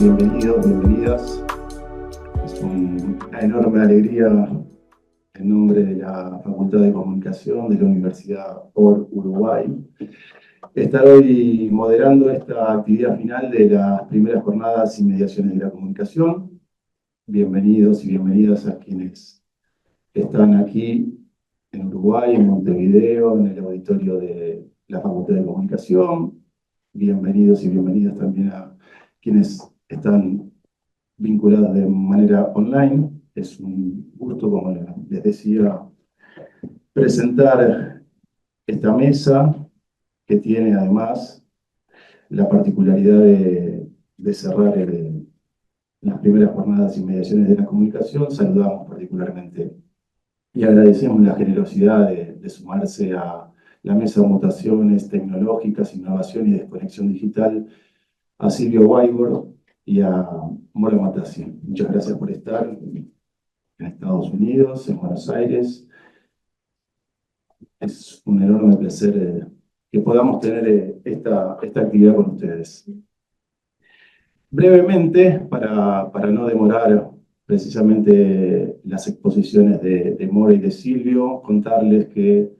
Bienvenidos, bienvenidas. Es una enorme alegría en nombre de la Facultad de Comunicación de la Universidad POR Uruguay estar hoy moderando esta actividad final de las primeras jornadas y mediaciones de la comunicación. Bienvenidos y bienvenidas a quienes están aquí en Uruguay, en Montevideo, en el auditorio de la Facultad de Comunicación. Bienvenidos y bienvenidas también a quienes están vinculadas de manera online. Es un gusto, como les decía, presentar esta mesa que tiene además la particularidad de cerrar las primeras jornadas y mediaciones de la comunicación. Saludamos particularmente y agradecemos la generosidad de sumarse a la mesa de mutaciones tecnológicas, innovación y desconexión digital, a Silvio Weigord y a Mora Matassi. Muchas gracias por estar en Estados Unidos, en Buenos Aires. Es un enorme placer que podamos tener esta actividad con ustedes. Brevemente, para no demorar precisamente las exposiciones de Mora y de Silvio, contarles que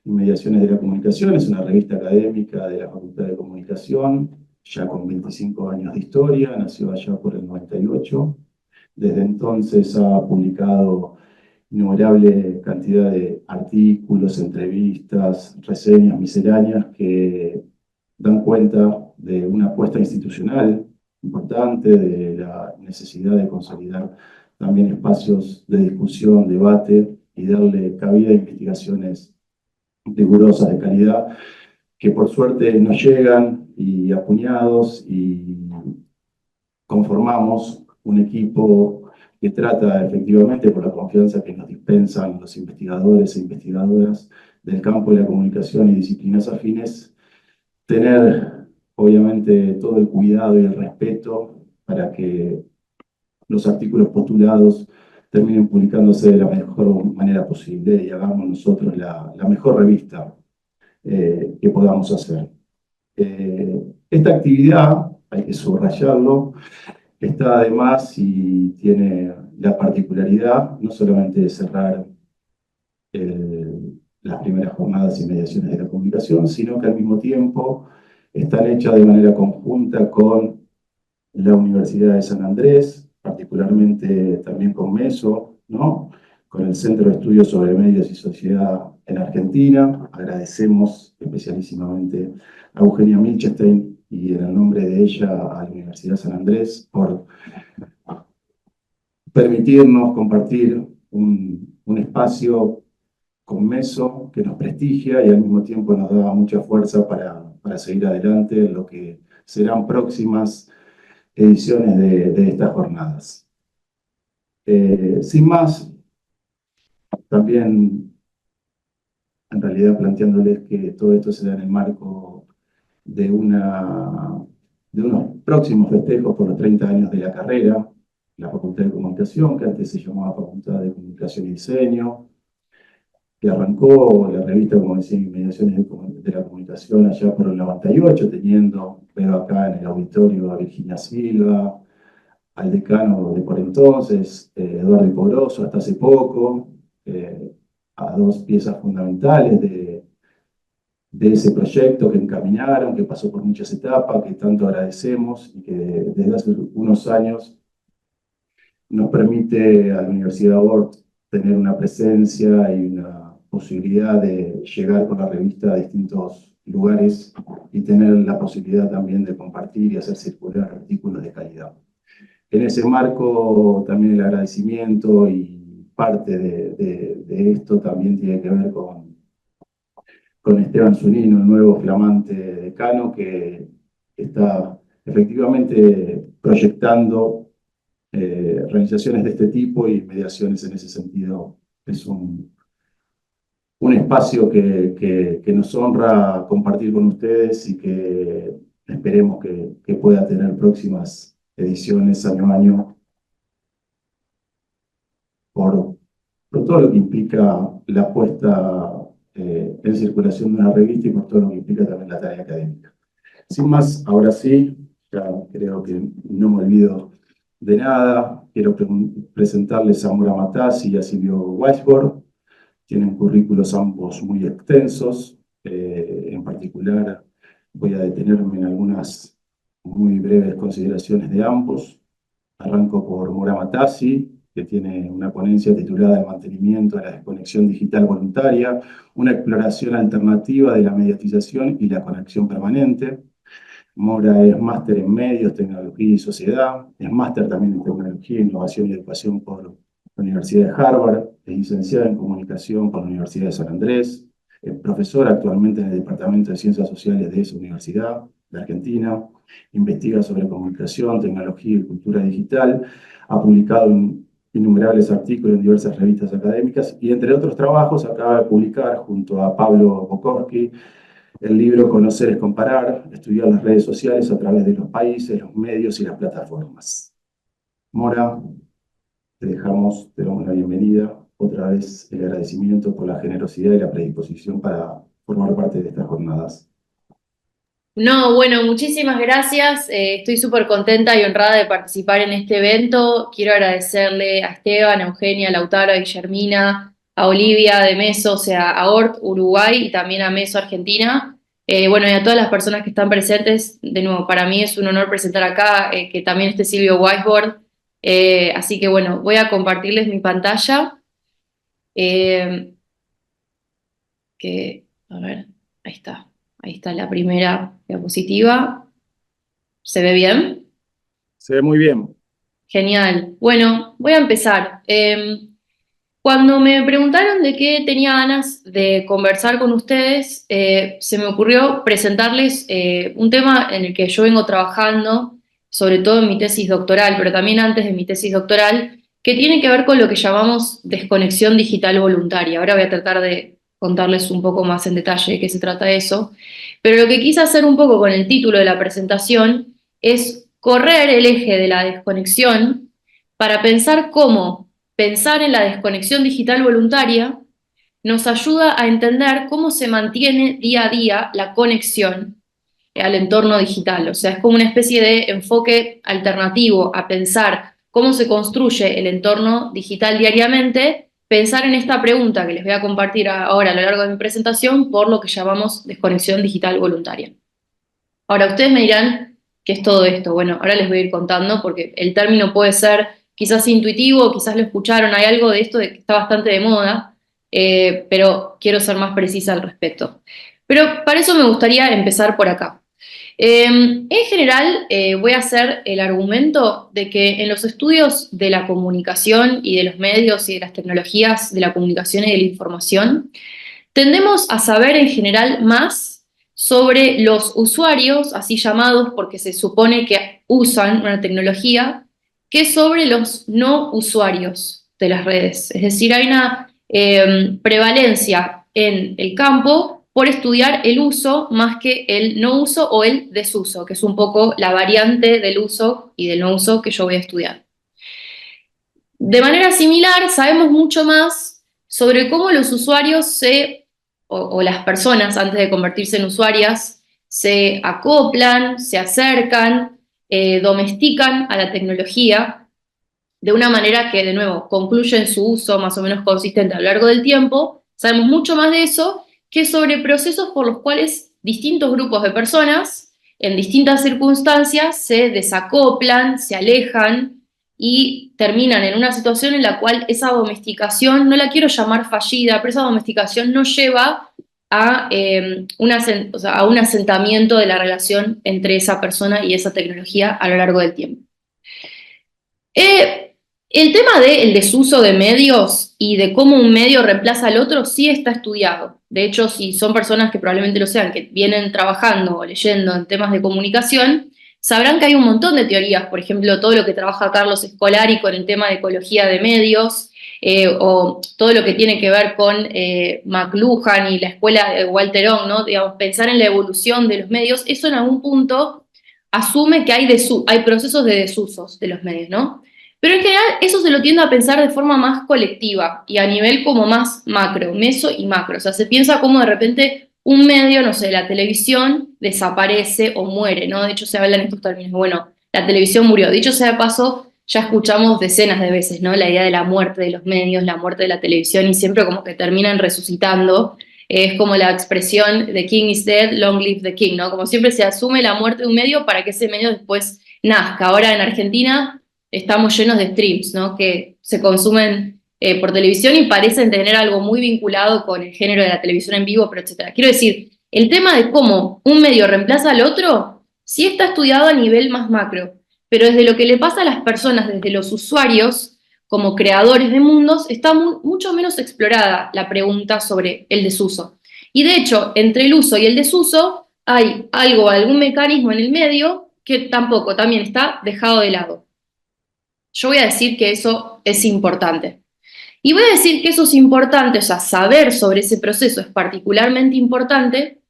Inmediaciones de la Comunicación es una revista académica de la Facultad de Comunicación, ya con 25 años de historia, nació allá por el 98. Desde entonces ha publicado innumerable cantidad de artículos, entrevistas, reseñas misceláneas que dan cuenta de una apuesta institucional importante, de la necesidad de consolidar también espacios de discusión, debate y darle cabida a investigaciones rigurosas de calidad que por suerte nos llegan y a puñados, y conformamos un equipo que trata efectivamente, por la confianza que nos dispensan los investigadores e investigadoras del campo de la comunicación y disciplinas afines, tener obviamente todo el cuidado y el respeto para que los artículos postulados terminen publicándose de la mejor manera posible y hagamos nosotros la mejor revista que podamos hacer. Esta actividad, hay que subrayarlo, está además y tiene la particularidad no solamente de cerrar las primeras jornadas y mediaciones de la comunicación, sino que al mismo tiempo están hechas de manera conjunta con la Universidad de San Andrés, particularmente también con MESO, ¿no? Con el Centro de Estudios sobre Medios y Sociedad en Argentina. Agradecemos especialísimamente a Eugenia Milchestein y en el nombre de ella a la Universidad de San Andrés por permitirnos compartir un espacio con MESO que nos prestigia y al mismo tiempo nos da mucha fuerza para seguir adelante en lo que serán próximas ediciones de estas jornadas. Sin más, también en realidad planteándoles que todo esto se da en el marco de unos próximos festejos por los 30 años de la carrera, la Facultad de Comunicación, que antes se llamaba Facultad de Comunicación y Diseño, que arrancó la revista, como decía, Inmediaciones de la Comunicación allá por el 98, veo acá en el auditorio a Virginia Silva, al decano de por entonces, Eduardo Iporoso, hasta hace poco, a dos piezas fundamentales de ese proyecto que encaminaron, que pasó por muchas etapas, que tanto agradecemos y que desde hace unos años nos permite a la Universidad Ort tener una presencia y una posibilidad de llegar con la revista a distintos lugares y tener la posibilidad también de compartir y hacer circular artículos de calidad. En ese marco también el agradecimiento y parte de esto también tiene que ver con Esteban Zunino, el nuevo flamante decano, que está efectivamente proyectando realizaciones de este tipo y mediaciones en ese sentido. Es un espacio que nos honra compartir con ustedes y que esperemos que pueda tener próximas ediciones año a año por todo lo que implica la puesta en circulación de una revista y por todo lo que implica también la tarea académica. Sin más, ahora sí, ya creo que no me olvido de nada. Quiero presentarles a Mora Matassi y a Silvio Weisbord. Tienen currículos ambos muy extensos. En particular, voy a detenerme en algunas muy breves consideraciones de ambos. Arranco por Mora Matassi, que tiene una ponencia titulada El mantenimiento de la desconexión digital voluntaria, una exploración alternativa de la mediatización y la conexión permanente. Mora es máster en medios, tecnología y sociedad, es máster también en tecnología, innovación y educación por la Universidad de Harvard, es licenciada en comunicación por la Universidad de San Andrés, es profesora actualmente en el Departamento de Ciencias Sociales de esa universidad, de Argentina, investiga sobre comunicación, tecnología y cultura digital, ha publicado innumerables artículos en diversas revistas académicas y entre otros trabajos acaba de publicar junto a Pablo Bukowski el libro Conocer es comparar, estudiar las redes sociales a través de los países, los medios y las plataformas. Mora, te damos la bienvenida. Otra vez el agradecimiento por la generosidad y la predisposición para formar parte de estas jornadas. No, bueno, muchísimas gracias. Estoy súper contenta y honrada de participar en este evento. Quiero agradecerle a Esteban, a Eugenia, a Lautaro, a Guillermina, a Olivia de Meso, o sea, a ORT Uruguay y también a Meso Argentina. Bueno, y a todas las personas que están presentes, de nuevo, para mí es un honor presentar acá, que también esté Silvio Whiteboard. Así que bueno, voy a compartirles mi pantalla. Eh, a ver, ahí está. Ahí está la primera diapositiva. ¿Se ve bien? Se ve muy bien. Genial. Bueno, voy a empezar. Cuando me preguntaron de qué tenía ganas de conversar con ustedes, se me ocurrió presentarles un tema en el que yo vengo trabajando, sobre todo en mi tesis doctoral, pero también antes de mi tesis doctoral, que tiene que ver con lo que llamamos desconexión digital voluntaria. Ahora voy a tratar de contarles un poco más en detalle de qué se trata eso. Pero lo que quise hacer un poco con el título de la presentación es correr el eje de la desconexión para pensar cómo pensar en la desconexión digital voluntaria nos ayuda a entender cómo se mantiene día a día la conexión al entorno digital. O sea, es como una especie de enfoque alternativo a pensar cómo se construye el entorno digital diariamente, pensar en esta pregunta que les voy a compartir ahora a lo largo de mi presentación por lo que llamamos desconexión digital voluntaria. Ahora, ustedes me dirán, ¿qué es todo esto? Bueno, ahora les voy a ir contando porque el término puede ser quizás intuitivo, quizás lo escucharon, hay algo de esto de que está bastante de moda, pero quiero ser más precisa al respecto. Pero para eso me gustaría empezar por acá. En general, voy a hacer el argumento de que en los estudios de la comunicación y de los medios y de las tecnologías de la comunicación y de la información, tendemos a saber en general más sobre los usuarios, así llamados porque se supone que usan una tecnología, que sobre los no usuarios de las redes. Es decir, hay una prevalencia en el campo por estudiar el uso más que el no uso o el desuso, que es un poco la variante del uso y del no uso que yo voy a estudiar. De manera similar, sabemos mucho más sobre cómo los usuarios o las personas antes de convertirse en usuarias se acoplan, se acercan, domestican a la tecnología de una manera que, de nuevo, concluye en su uso más o menos consistente a lo largo del tiempo. Sabemos mucho más de eso que sobre procesos por los cuales distintos grupos de personas en distintas circunstancias se desacoplan, se alejan y terminan en una situación en la cual esa domesticación, no la quiero llamar fallida, pero esa domesticación no lleva a, a un asentamiento de la relación entre esa persona y esa tecnología a lo largo del tiempo. El tema del desuso de medios y de cómo un medio reemplaza al otro sí está estudiado. De hecho, si son personas que probablemente lo sean, que vienen trabajando o leyendo en temas de comunicación, sabrán que hay un montón de teorías, por ejemplo, todo lo que trabaja Carlos Scolari con el tema de ecología de medios, o todo lo que tiene que ver con McLuhan y la escuela de Walter Ong, ¿no? Digamos, pensar en la evolución de los medios, eso en algún punto asume que hay procesos de desusos de los medios, ¿no? Pero en general eso se lo tiende a pensar de forma más colectiva y a nivel como más macro, meso y macro. O sea, se piensa como de repente un medio, no sé, la televisión desaparece o muere, ¿no? De hecho, se habla en estos términos, bueno, la televisión murió. Dicho sea de paso, ya escuchamos decenas de veces, ¿no? La idea de la muerte de los medios, la muerte de la televisión, y siempre como que terminan resucitando. Es como la expresión "The king is dead, long live the king", ¿no? Como siempre se asume la muerte de un medio para que ese medio después nazca. Ahora en Argentina estamos llenos de streams, ¿no? Que se consumen por televisión y parecen tener algo muy vinculado con el género de la televisión en vivo, pero etcétera. Quiero decir, el tema de cómo un medio reemplaza al otro sí está estudiado a nivel más macro, pero desde lo que le pasa a las personas, desde los usuarios, como creadores de mundos, está mucho menos explorada la pregunta sobre el desuso. Y de hecho, entre el uso y el desuso hay algún mecanismo en el medio que tampoco, también está dejado de lado. Yo voy a decir que eso es importante. Y voy a decir que eso es importante, o sea, saber sobre ese proceso es particularmente importante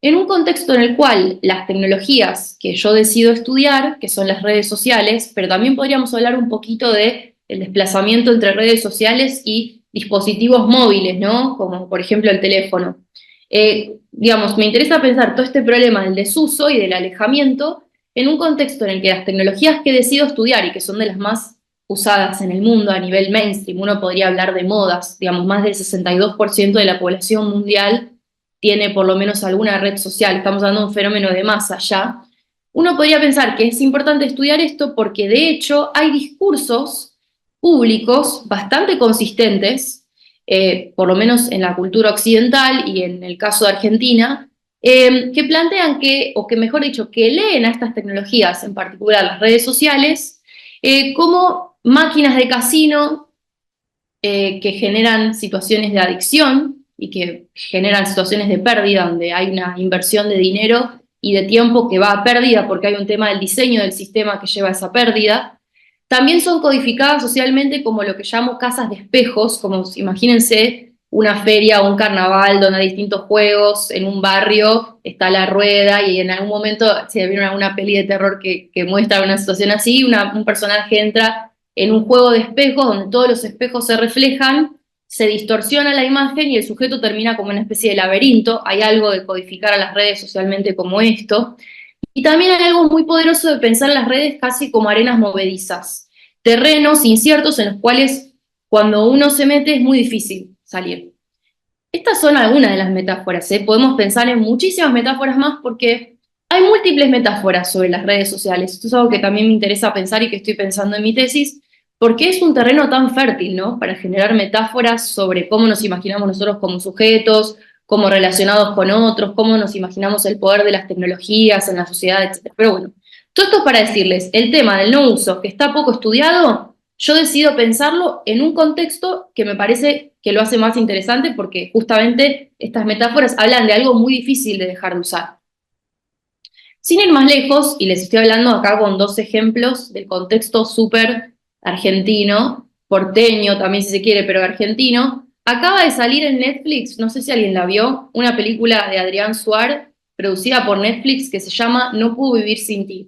en un contexto en el cual las tecnologías que yo decido estudiar, que son las redes sociales, pero también podríamos hablar un poquito de el desplazamiento entre redes sociales y dispositivos móviles, ¿no? Como por ejemplo el teléfono. Digamos, me interesa pensar todo este problema del desuso y del alejamiento en un contexto en el que las tecnologías que decido estudiar y que son de las más usadas en el mundo a nivel mainstream, uno podría hablar de modas, digamos, más del 62% de la población mundial tiene por lo menos alguna red social, estamos hablando de un fenómeno de masa ya, uno podría pensar que es importante estudiar esto porque de hecho hay discursos públicos bastante consistentes, por lo menos en la cultura occidental y en el caso de Argentina, que plantean que, o que mejor dicho, que leen a estas tecnologías, en particular las redes sociales, como máquinas de casino que generan situaciones de adicción y que generan situaciones de pérdida, donde hay una inversión de dinero y de tiempo que va a pérdida porque hay un tema del diseño del sistema que lleva a esa pérdida. También son codificadas socialmente como lo que llamo casas de espejos, como imagínense una feria o un carnaval donde hay distintos juegos, en un barrio está la rueda y en algún momento, si vieron alguna peli de terror que muestra una situación así, un personaje entra en un juego de espejos donde todos los espejos se reflejan, se distorsiona la imagen y el sujeto termina como una especie de laberinto. Hay algo de codificar a las redes socialmente como esto. Y también hay algo muy poderoso de pensar las redes casi como arenas movedizas, terrenos inciertos en los cuales cuando uno se mete es muy difícil salir. Estas son algunas de las metáforas, ¿eh? Podemos pensar en muchísimas metáforas más porque hay múltiples metáforas sobre las redes sociales. Esto es algo que también me interesa pensar y que estoy pensando en mi tesis, porque es un terreno tan fértil, ¿no? Para generar metáforas sobre cómo nos imaginamos nosotros como sujetos, cómo relacionados con otros, cómo nos imaginamos el poder de las tecnologías en la sociedad, etc. Pero bueno, todo esto es para decirles, el tema del no uso, que está poco estudiado, yo decido pensarlo en un contexto que me parece que lo hace más interesante porque justamente estas metáforas hablan de algo muy difícil de dejar de usar. Sin ir más lejos, y les estoy hablando acá con dos ejemplos del contexto súper argentino, porteño también si se quiere, pero argentino, acaba de salir en Netflix, no sé si alguien la vio, una película de Adrián Suar, producida por Netflix, que se llama No puedo vivir sin ti.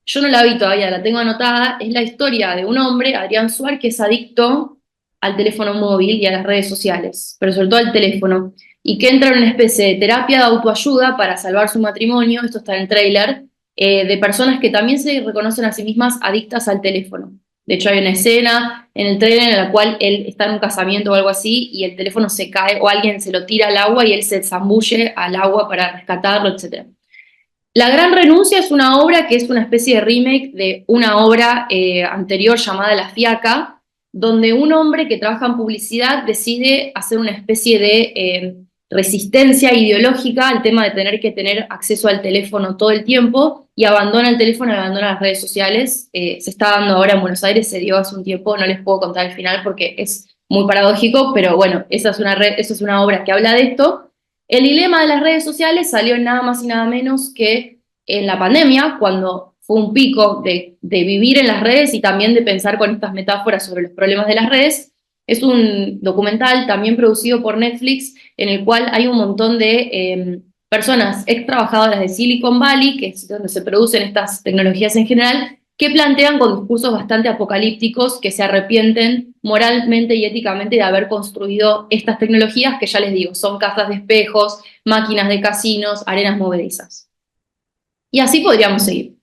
Yo no la vi todavía, la tengo anotada, es la historia de un hombre, Adrián Suar, que es adicto al teléfono móvil y a las redes sociales, pero sobre todo al teléfono, y que entra en una especie de terapia de autoayuda para salvar su matrimonio, esto está en el tráiler, de personas que también se reconocen a sí mismas adictas al teléfono. De hecho, hay una escena en el tráiler en la cual él está en un casamiento o algo así y el teléfono se cae o alguien se lo tira al agua y él se zambulle al agua para rescatarlo, etc. La Gran Renuncia es una obra que es una especie de remake de una obra anterior llamada La Fiaca, donde un hombre que trabaja en publicidad decide hacer una especie de resistencia ideológica al tema de tener que tener acceso al teléfono todo el tiempo y abandona el teléfono y abandona las redes sociales. Se está dando ahora en Buenos Aires, se dio hace un tiempo, no les puedo contar el final porque es muy paradójico, pero bueno, esa es una obra que habla de esto. El dilema de las redes sociales salió en nada más y nada menos que en la pandemia, cuando fue un pico de vivir en las redes y también de pensar con estas metáforas sobre los problemas de las redes. Es un documental también producido por Netflix en el cual hay un montón de personas ex trabajadoras de Silicon Valley, que es donde se producen estas tecnologías en general, que plantean con discursos bastante apocalípticos que se arrepienten moralmente y éticamente de haber construido estas tecnologías que ya les digo, son casas de espejos, máquinas de casinos, arenas movedizas. Y así podríamos seguir.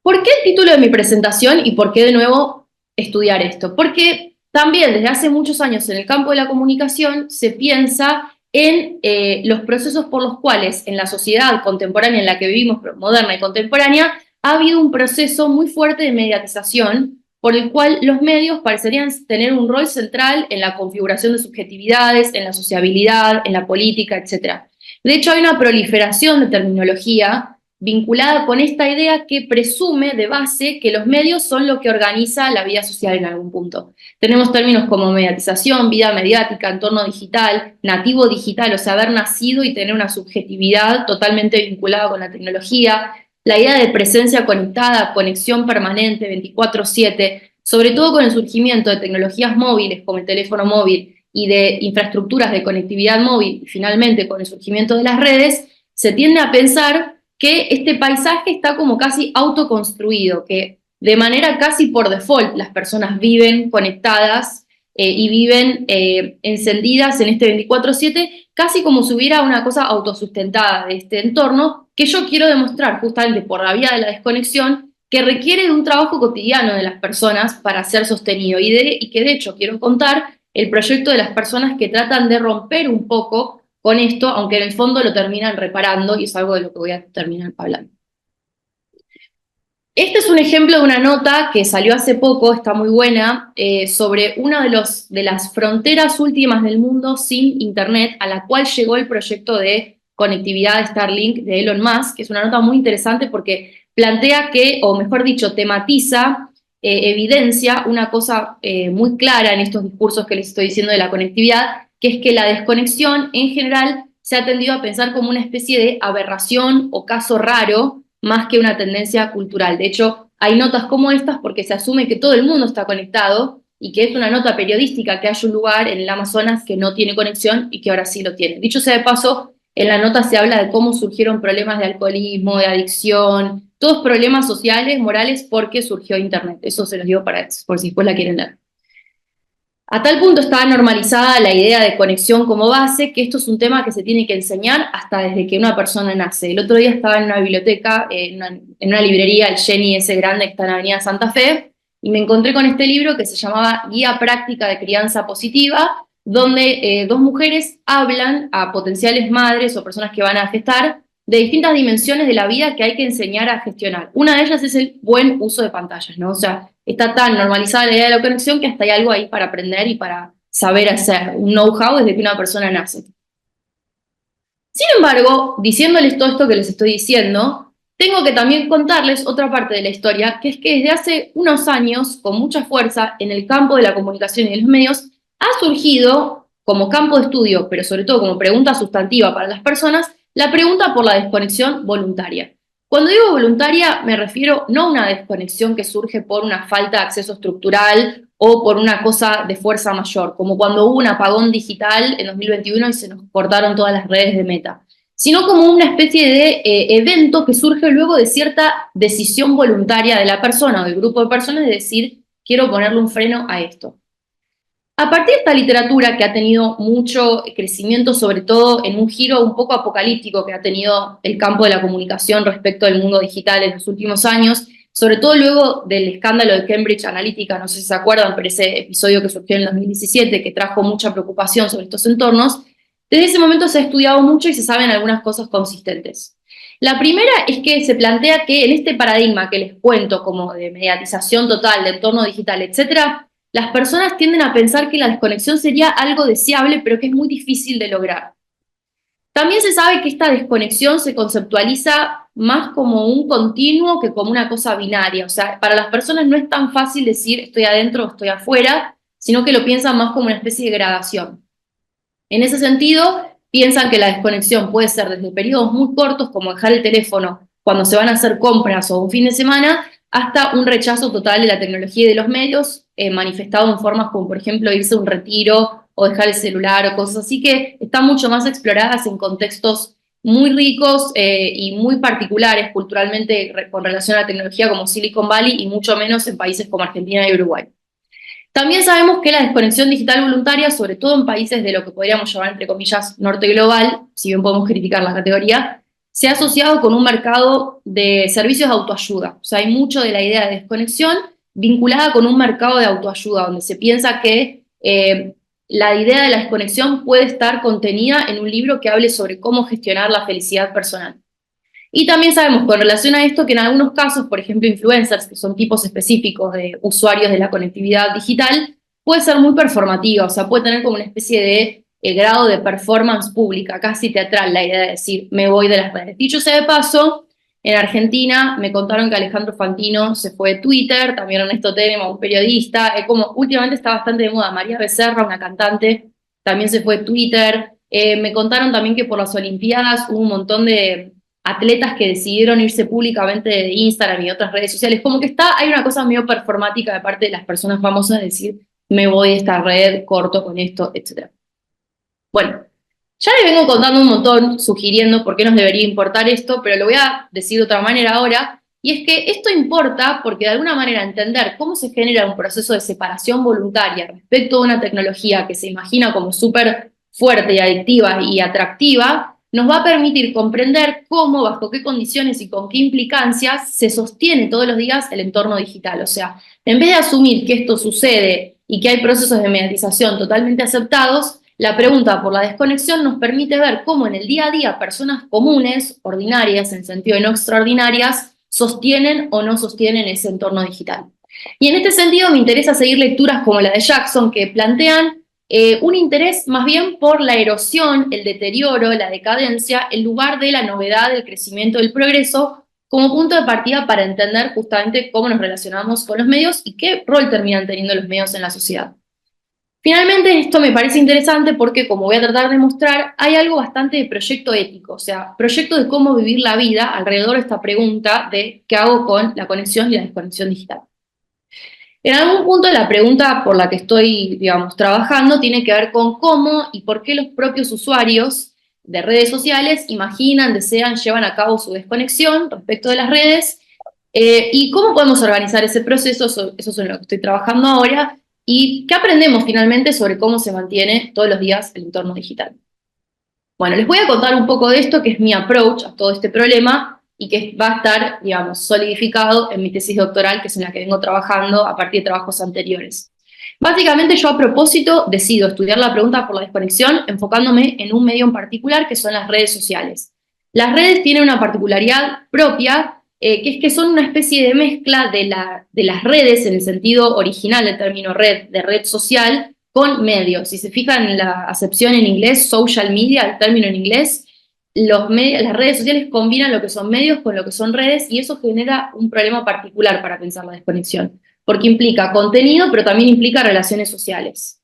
¿Por qué el título de mi presentación y por qué de nuevo estudiar esto? Porque también desde hace muchos años en el campo de la comunicación se piensa en los procesos por los cuales en la sociedad contemporánea en la que vivimos, moderna y contemporánea, ha habido un proceso muy fuerte de mediatización por el cual los medios parecerían tener un rol central en la configuración de subjetividades, en la sociabilidad, en la política, etc. De hecho, hay una proliferación de terminología vinculada con esta idea que presume de base que los medios son lo que organiza la vida social en algún punto. Tenemos términos como mediatización, vida mediática, entorno digital, nativo digital, o sea, haber nacido y tener una subjetividad totalmente vinculada con la tecnología, la idea de presencia conectada, conexión permanente, 24/7, sobre todo con el surgimiento de tecnologías móviles como el teléfono móvil y de infraestructuras de conectividad móvil, y finalmente con el surgimiento de las redes, se tiende a pensar que este paisaje está como casi autoconstruido, que de manera casi por default las personas viven conectadas y viven encendidas en este 24/7, casi como si hubiera una cosa autosustentada de este entorno, que yo quiero demostrar justamente por la vía de la desconexión, que requiere de un trabajo cotidiano de las personas para ser sostenido, y que de hecho quiero contar el proyecto de las personas que tratan de romper un poco con esto, aunque en el fondo lo terminan reparando, y es algo de lo que voy a terminar hablando. Este es un ejemplo de una nota que salió hace poco, está muy buena, sobre una de las fronteras últimas del mundo sin Internet, a la cual llegó el proyecto de conectividad de Starlink de Elon Musk, que es una nota muy interesante porque plantea que, o mejor dicho, tematiza, evidencia una cosa muy clara en estos discursos que les estoy diciendo de la conectividad, que es que la desconexión en general se ha tendido a pensar como una especie de aberración o caso raro, más que una tendencia cultural. De hecho, hay notas como estas porque se asume que todo el mundo está conectado y que es una nota periodística que hay un lugar en el Amazonas que no tiene conexión y que ahora sí lo tiene. Dicho sea de paso, en la nota se habla de cómo surgieron problemas de alcoholismo, de adicción, todos problemas sociales, morales, porque surgió Internet. Eso se los digo por si después la quieren leer. A tal punto está normalizada la idea de conexión como base, que esto es un tema que se tiene que enseñar hasta desde que una persona nace. El otro día estaba en una biblioteca, en una librería, el Jenny ese grande que está en Avenida Santa Fe, y me encontré con este libro que se llamaba Guía Práctica de Crianza Positiva, donde dos mujeres hablan a potenciales madres o personas que van a gestar de distintas dimensiones de la vida que hay que enseñar a gestionar. Una de ellas es el buen uso de pantallas, ¿no? O sea, está tan normalizada la idea de la conexión que hasta hay algo ahí para aprender y para saber hacer, un know-how desde que una persona nace. Sin embargo, diciéndoles todo esto que les estoy diciendo, tengo que también contarles otra parte de la historia, que es que desde hace unos años, con mucha fuerza, en el campo de la comunicación y de los medios, ha surgido como campo de estudio, pero sobre todo como pregunta sustantiva para las personas, la pregunta por la desconexión voluntaria. Cuando digo voluntaria, me refiero no a una desconexión que surge por una falta de acceso estructural o por una cosa de fuerza mayor, como cuando hubo un apagón digital en 2021 y se nos cortaron todas las redes de Meta, sino como una especie de evento que surge luego de cierta decisión voluntaria de la persona o del grupo de personas de decir, quiero ponerle un freno a esto. A partir de esta literatura que ha tenido mucho crecimiento, sobre todo en un giro un poco apocalíptico que ha tenido el campo de la comunicación respecto al mundo digital en los últimos años, sobre todo luego del escándalo de Cambridge Analytica, no sé si se acuerdan, pero ese episodio que surgió en el 2017 que trajo mucha preocupación sobre estos entornos, desde ese momento se ha estudiado mucho y se saben algunas cosas consistentes. La primera es que se plantea que en este paradigma que les cuento como de mediatización total, de entorno digital, etcétera, las personas tienden a pensar que la desconexión sería algo deseable, pero que es muy difícil de lograr. También se sabe que esta desconexión se conceptualiza más como un continuo que como una cosa binaria. O sea, para las personas no es tan fácil decir estoy adentro o estoy afuera, sino que lo piensan más como una especie de gradación. En ese sentido, piensan que la desconexión puede ser desde periodos muy cortos, como dejar el teléfono cuando se van a hacer compras o un fin de semana, hasta un rechazo total de la tecnología y de los medios, manifestado en formas como, por ejemplo, irse a un retiro o dejar el celular o cosas así, que están mucho más exploradas en contextos muy ricos y muy particulares culturalmente con relación a la tecnología como Silicon Valley y mucho menos en países como Argentina y Uruguay. También sabemos que la desconexión digital voluntaria, sobre todo en países de lo que podríamos llamar, entre comillas, norte global, si bien podemos criticar la categoría, se ha asociado con un mercado de servicios de autoayuda. O sea, hay mucho de la idea de desconexión vinculada con un mercado de autoayuda, donde se piensa que la idea de la desconexión puede estar contenida en un libro que hable sobre cómo gestionar la felicidad personal. Y también sabemos con relación a esto que en algunos casos, por ejemplo, influencers, que son tipos específicos de usuarios de la conectividad digital, puede ser muy performativa, o sea, puede tener como una especie de grado de performance pública, casi teatral, la idea de decir, me voy de las redes. Dicho sea de paso, en Argentina me contaron que Alejandro Fantino se fue de Twitter, también Ernesto Tenema, un periodista, como últimamente está bastante de moda, María Becerra, una cantante, también se fue de Twitter. Me contaron también que por las Olimpiadas hubo un montón de atletas que decidieron irse públicamente de Instagram y otras redes sociales, como que hay una cosa medio performática de parte de las personas famosas de decir, me voy de esta red, corto con esto, etc. Bueno, ya les vengo contando un montón, sugiriendo por qué nos debería importar esto, pero lo voy a decir de otra manera ahora, y es que esto importa porque de alguna manera entender cómo se genera un proceso de separación voluntaria respecto a una tecnología que se imagina como súper fuerte y adictiva y atractiva, nos va a permitir comprender cómo, bajo qué condiciones y con qué implicancias se sostiene todos los días el entorno digital. O sea, en vez de asumir que esto sucede y que hay procesos de mediatización totalmente aceptados, la pregunta por la desconexión nos permite ver cómo en el día a día personas comunes, ordinarias, en sentido de no extraordinarias, sostienen o no sostienen ese entorno digital. Y en este sentido me interesa seguir lecturas como la de Jackson, que plantean un interés más bien por la erosión, el deterioro, la decadencia, en lugar de la novedad, el crecimiento, el progreso, como punto de partida para entender justamente cómo nos relacionamos con los medios y qué rol terminan teniendo los medios en la sociedad. Finalmente, esto me parece interesante porque, como voy a tratar de mostrar, hay algo bastante de proyecto ético, o sea, proyecto de cómo vivir la vida alrededor de esta pregunta de qué hago con la conexión y la desconexión digital. En algún punto la pregunta por la que estoy, digamos, trabajando tiene que ver con cómo y por qué los propios usuarios de redes sociales imaginan, desean, llevan a cabo su desconexión respecto de las redes y cómo podemos organizar ese proceso, eso es en lo que estoy trabajando ahora, y qué aprendemos finalmente sobre cómo se mantiene todos los días el entorno digital. Bueno, les voy a contar un poco de esto, que es mi approach a todo este problema y que va a estar, digamos, solidificado en mi tesis doctoral, que es en la que vengo trabajando a partir de trabajos anteriores. Básicamente yo a propósito decido estudiar la pregunta por la desconexión enfocándome en un medio en particular que son las redes sociales. Las redes tienen una particularidad propia, que es que son una especie de mezcla de las redes en el sentido original del término red, de red social, con medios. Si se fijan en la acepción en inglés, social media, el término en inglés, las redes sociales combinan lo que son medios con lo que son redes y eso genera un problema particular para pensar la desconexión, porque implica contenido, pero también implica relaciones sociales.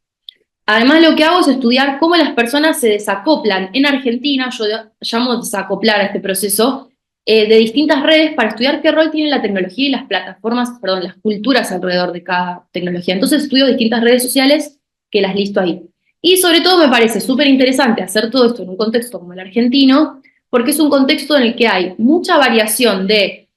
Además, lo que hago es estudiar cómo las personas se desacoplan. En Argentina, yo llamo desacoplar a este proceso, de distintas redes para estudiar qué rol tiene la tecnología y las plataformas, perdón, las culturas alrededor de cada tecnología. Entonces estudio distintas redes sociales que las listo ahí. Y sobre todo me parece súper interesante hacer todo esto en un contexto como el argentino, porque es un contexto en el que hay mucha variación de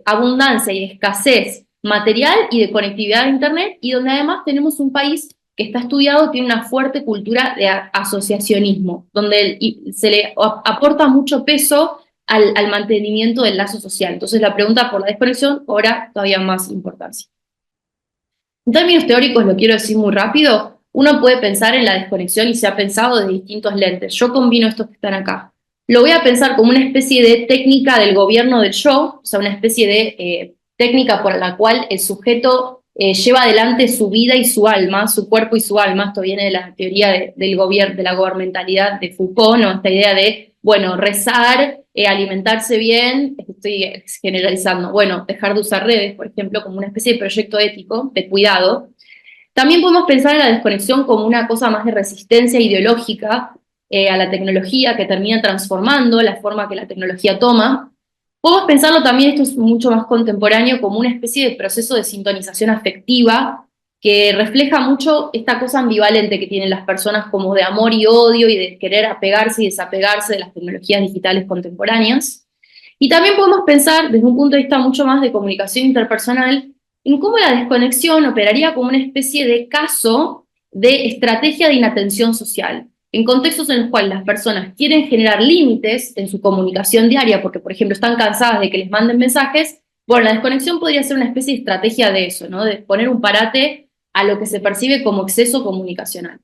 abundancia y escasez material y de conectividad a Internet, y donde además tenemos un país que está estudiado, tiene una fuerte cultura de asociacionismo, donde se le aporta mucho peso al mantenimiento del lazo social. Entonces la pregunta por la desconexión cobra todavía más importancia. En términos teóricos, lo quiero decir muy rápido, uno puede pensar en la desconexión y se ha pensado de distintos lentes. Yo combino estos que están acá. Lo voy a pensar como una especie de técnica del gobierno del yo, o sea, una especie de técnica por la cual el sujeto lleva adelante su vida y su alma, su cuerpo y su alma. Esto viene de la teoría del gobierno, de la gobernamentalidad de Foucault, ¿no? Esta idea de, bueno, rezar, alimentarse bien, estoy generalizando, bueno, dejar de usar redes, por ejemplo, como una especie de proyecto ético de cuidado. También podemos pensar en la desconexión como una cosa más de resistencia ideológica a la tecnología que termina transformando la forma que la tecnología toma. Podemos pensarlo también, esto es mucho más contemporáneo, como una especie de proceso de sintonización afectiva que refleja mucho esta cosa ambivalente que tienen las personas como de amor y odio y de querer apegarse y desapegarse de las tecnologías digitales contemporáneas. Y también podemos pensar desde un punto de vista mucho más de comunicación interpersonal en cómo la desconexión operaría como una especie de caso de estrategia de inatención social, en contextos en los cuales las personas quieren generar límites en su comunicación diaria, porque, por ejemplo, están cansadas de que les manden mensajes. Bueno, la desconexión podría ser una especie de estrategia de eso, ¿no? De poner un parate a lo que se percibe como exceso comunicacional.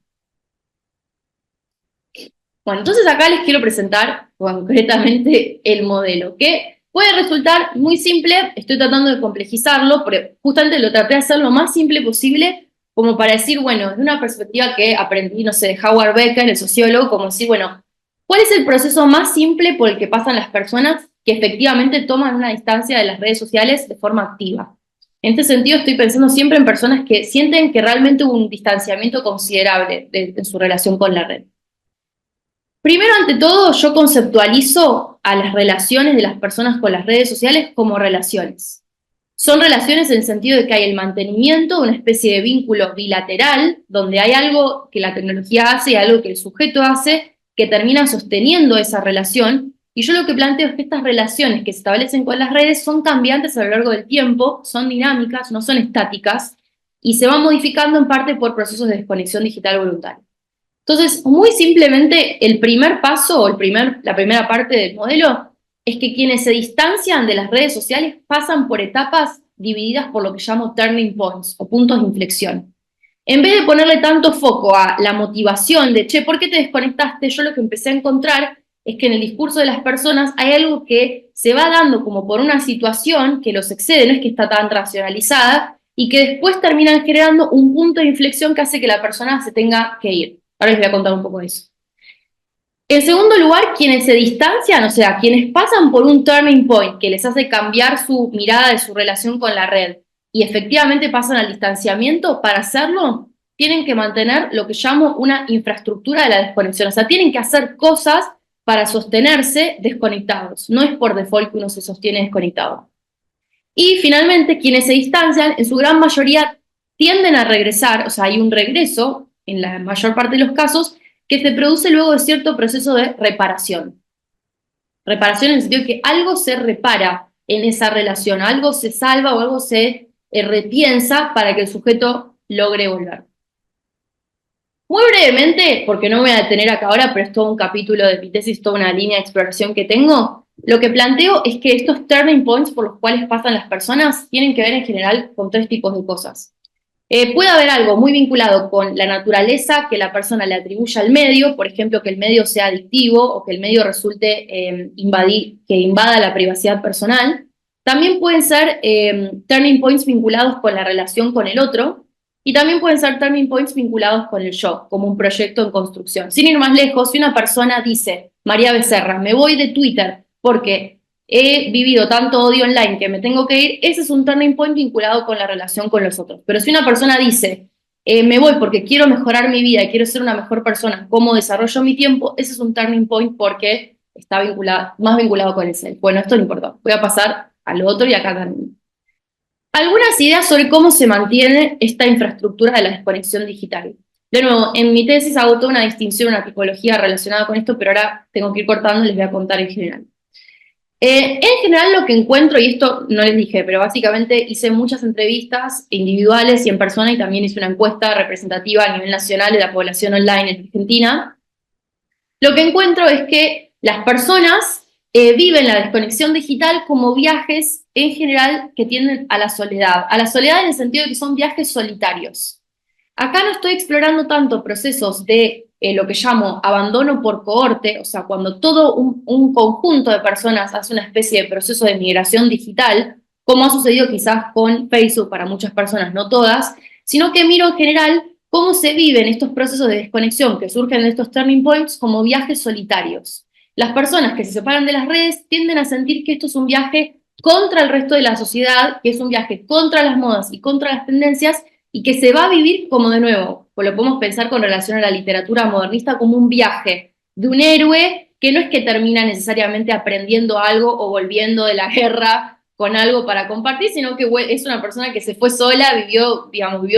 Bueno, entonces acá les quiero presentar concretamente el modelo, que puede resultar muy simple, estoy tratando de complejizarlo, pero justamente lo traté de hacer lo más simple posible, como para decir, bueno, desde una perspectiva que aprendí, no sé, de Howard Becker, el sociólogo, como decir, bueno, ¿cuál es el proceso más simple por el que pasan las personas que efectivamente toman una distancia de las redes sociales de forma activa? En este sentido, estoy pensando siempre en personas que sienten que realmente hubo un distanciamiento considerable de su relación con la red. Primero, ante todo, yo conceptualizo a las relaciones de las personas con las redes sociales como relaciones. Son relaciones en el sentido de que hay el mantenimiento de una especie de vínculo bilateral, donde hay algo que la tecnología hace y algo que el sujeto hace, que termina sosteniendo esa relación. Y yo lo que planteo es que estas relaciones que se establecen con las redes son cambiantes a lo largo del tiempo, son dinámicas, no son estáticas, y se van modificando en parte por procesos de desconexión digital voluntaria. Entonces, muy simplemente, el primer paso o la primera parte del modelo es que quienes se distancian de las redes sociales pasan por etapas divididas por lo que llamo turning points o puntos de inflexión. En vez de ponerle tanto foco a la motivación de, che, ¿por qué te desconectaste? Yo lo que empecé a encontrar es que en el discurso de las personas hay algo que se va dando como por una situación que los excede, no es que está tan racionalizada, y que después terminan generando un punto de inflexión que hace que la persona se tenga que ir. Ahora les voy a contar un poco de eso. En segundo lugar, quienes se distancian, o sea, quienes pasan por un turning point que les hace cambiar su mirada de su relación con la red y efectivamente pasan al distanciamiento, para hacerlo tienen que mantener lo que llamo una infraestructura de la desconexión. O sea, tienen que hacer cosas para sostenerse desconectados. No es por default que uno se sostiene desconectado. Y finalmente, quienes se distancian, en su gran mayoría tienden a regresar, o sea, hay un regreso en la mayor parte de los casos, que se produce luego de cierto proceso de reparación. Reparación en el sentido de que algo se repara en esa relación, algo se salva o algo se repiensa para que el sujeto logre volver. Muy brevemente, porque no me voy a detener acá ahora, pero es todo un capítulo de mi tesis, toda una línea de exploración que tengo, lo que planteo es que estos turning points por los cuales pasan las personas tienen que ver en general con tres tipos de cosas. Puede haber algo muy vinculado con la naturaleza que la persona le atribuye al medio, por ejemplo, que el medio sea adictivo o que el medio resulte que invada la privacidad personal. También pueden ser turning points vinculados con la relación con el otro, y también pueden ser turning points vinculados con el yo, como un proyecto en construcción. Sin ir más lejos, si una persona dice, María Becerra, me voy de Twitter porque he vivido tanto odio online que me tengo que ir, ese es un turning point vinculado con la relación con los otros. Pero si una persona dice, me voy porque quiero mejorar mi vida y quiero ser una mejor persona, ¿cómo desarrollo mi tiempo? Ese es un turning point porque está más vinculado con el self. Bueno, esto no importa. Voy a pasar al otro y acá también. Algunas ideas sobre cómo se mantiene esta infraestructura de la desconexión digital. De nuevo, en mi tesis hago toda una distinción, una tipología relacionada con esto, pero ahora tengo que ir cortando y les voy a contar en general. En general lo que encuentro, y esto no les dije, pero básicamente hice muchas entrevistas individuales y en persona, y también hice una encuesta representativa a nivel nacional de la población online en Argentina. Lo que encuentro es que las personas viven la desconexión digital como viajes en general que tienden a la soledad en el sentido de que son viajes solitarios. Acá no estoy explorando tanto procesos de lo que llamo abandono por cohorte, o sea, cuando todo un conjunto de personas hace una especie de proceso de migración digital, como ha sucedido quizás con Facebook para muchas personas, no todas, sino que miro en general cómo se viven estos procesos de desconexión que surgen de estos turning points como viajes solitarios. Las personas que se separan de las redes tienden a sentir que esto es un viaje contra el resto de la sociedad, que es un viaje contra las modas y contra las tendencias, y que se va a vivir como, de nuevo, pues lo podemos pensar con relación a la literatura modernista, como un viaje de un héroe que no es que termina necesariamente aprendiendo algo o volviendo de la guerra con algo para compartir, sino que es una persona que se fue sola, vivió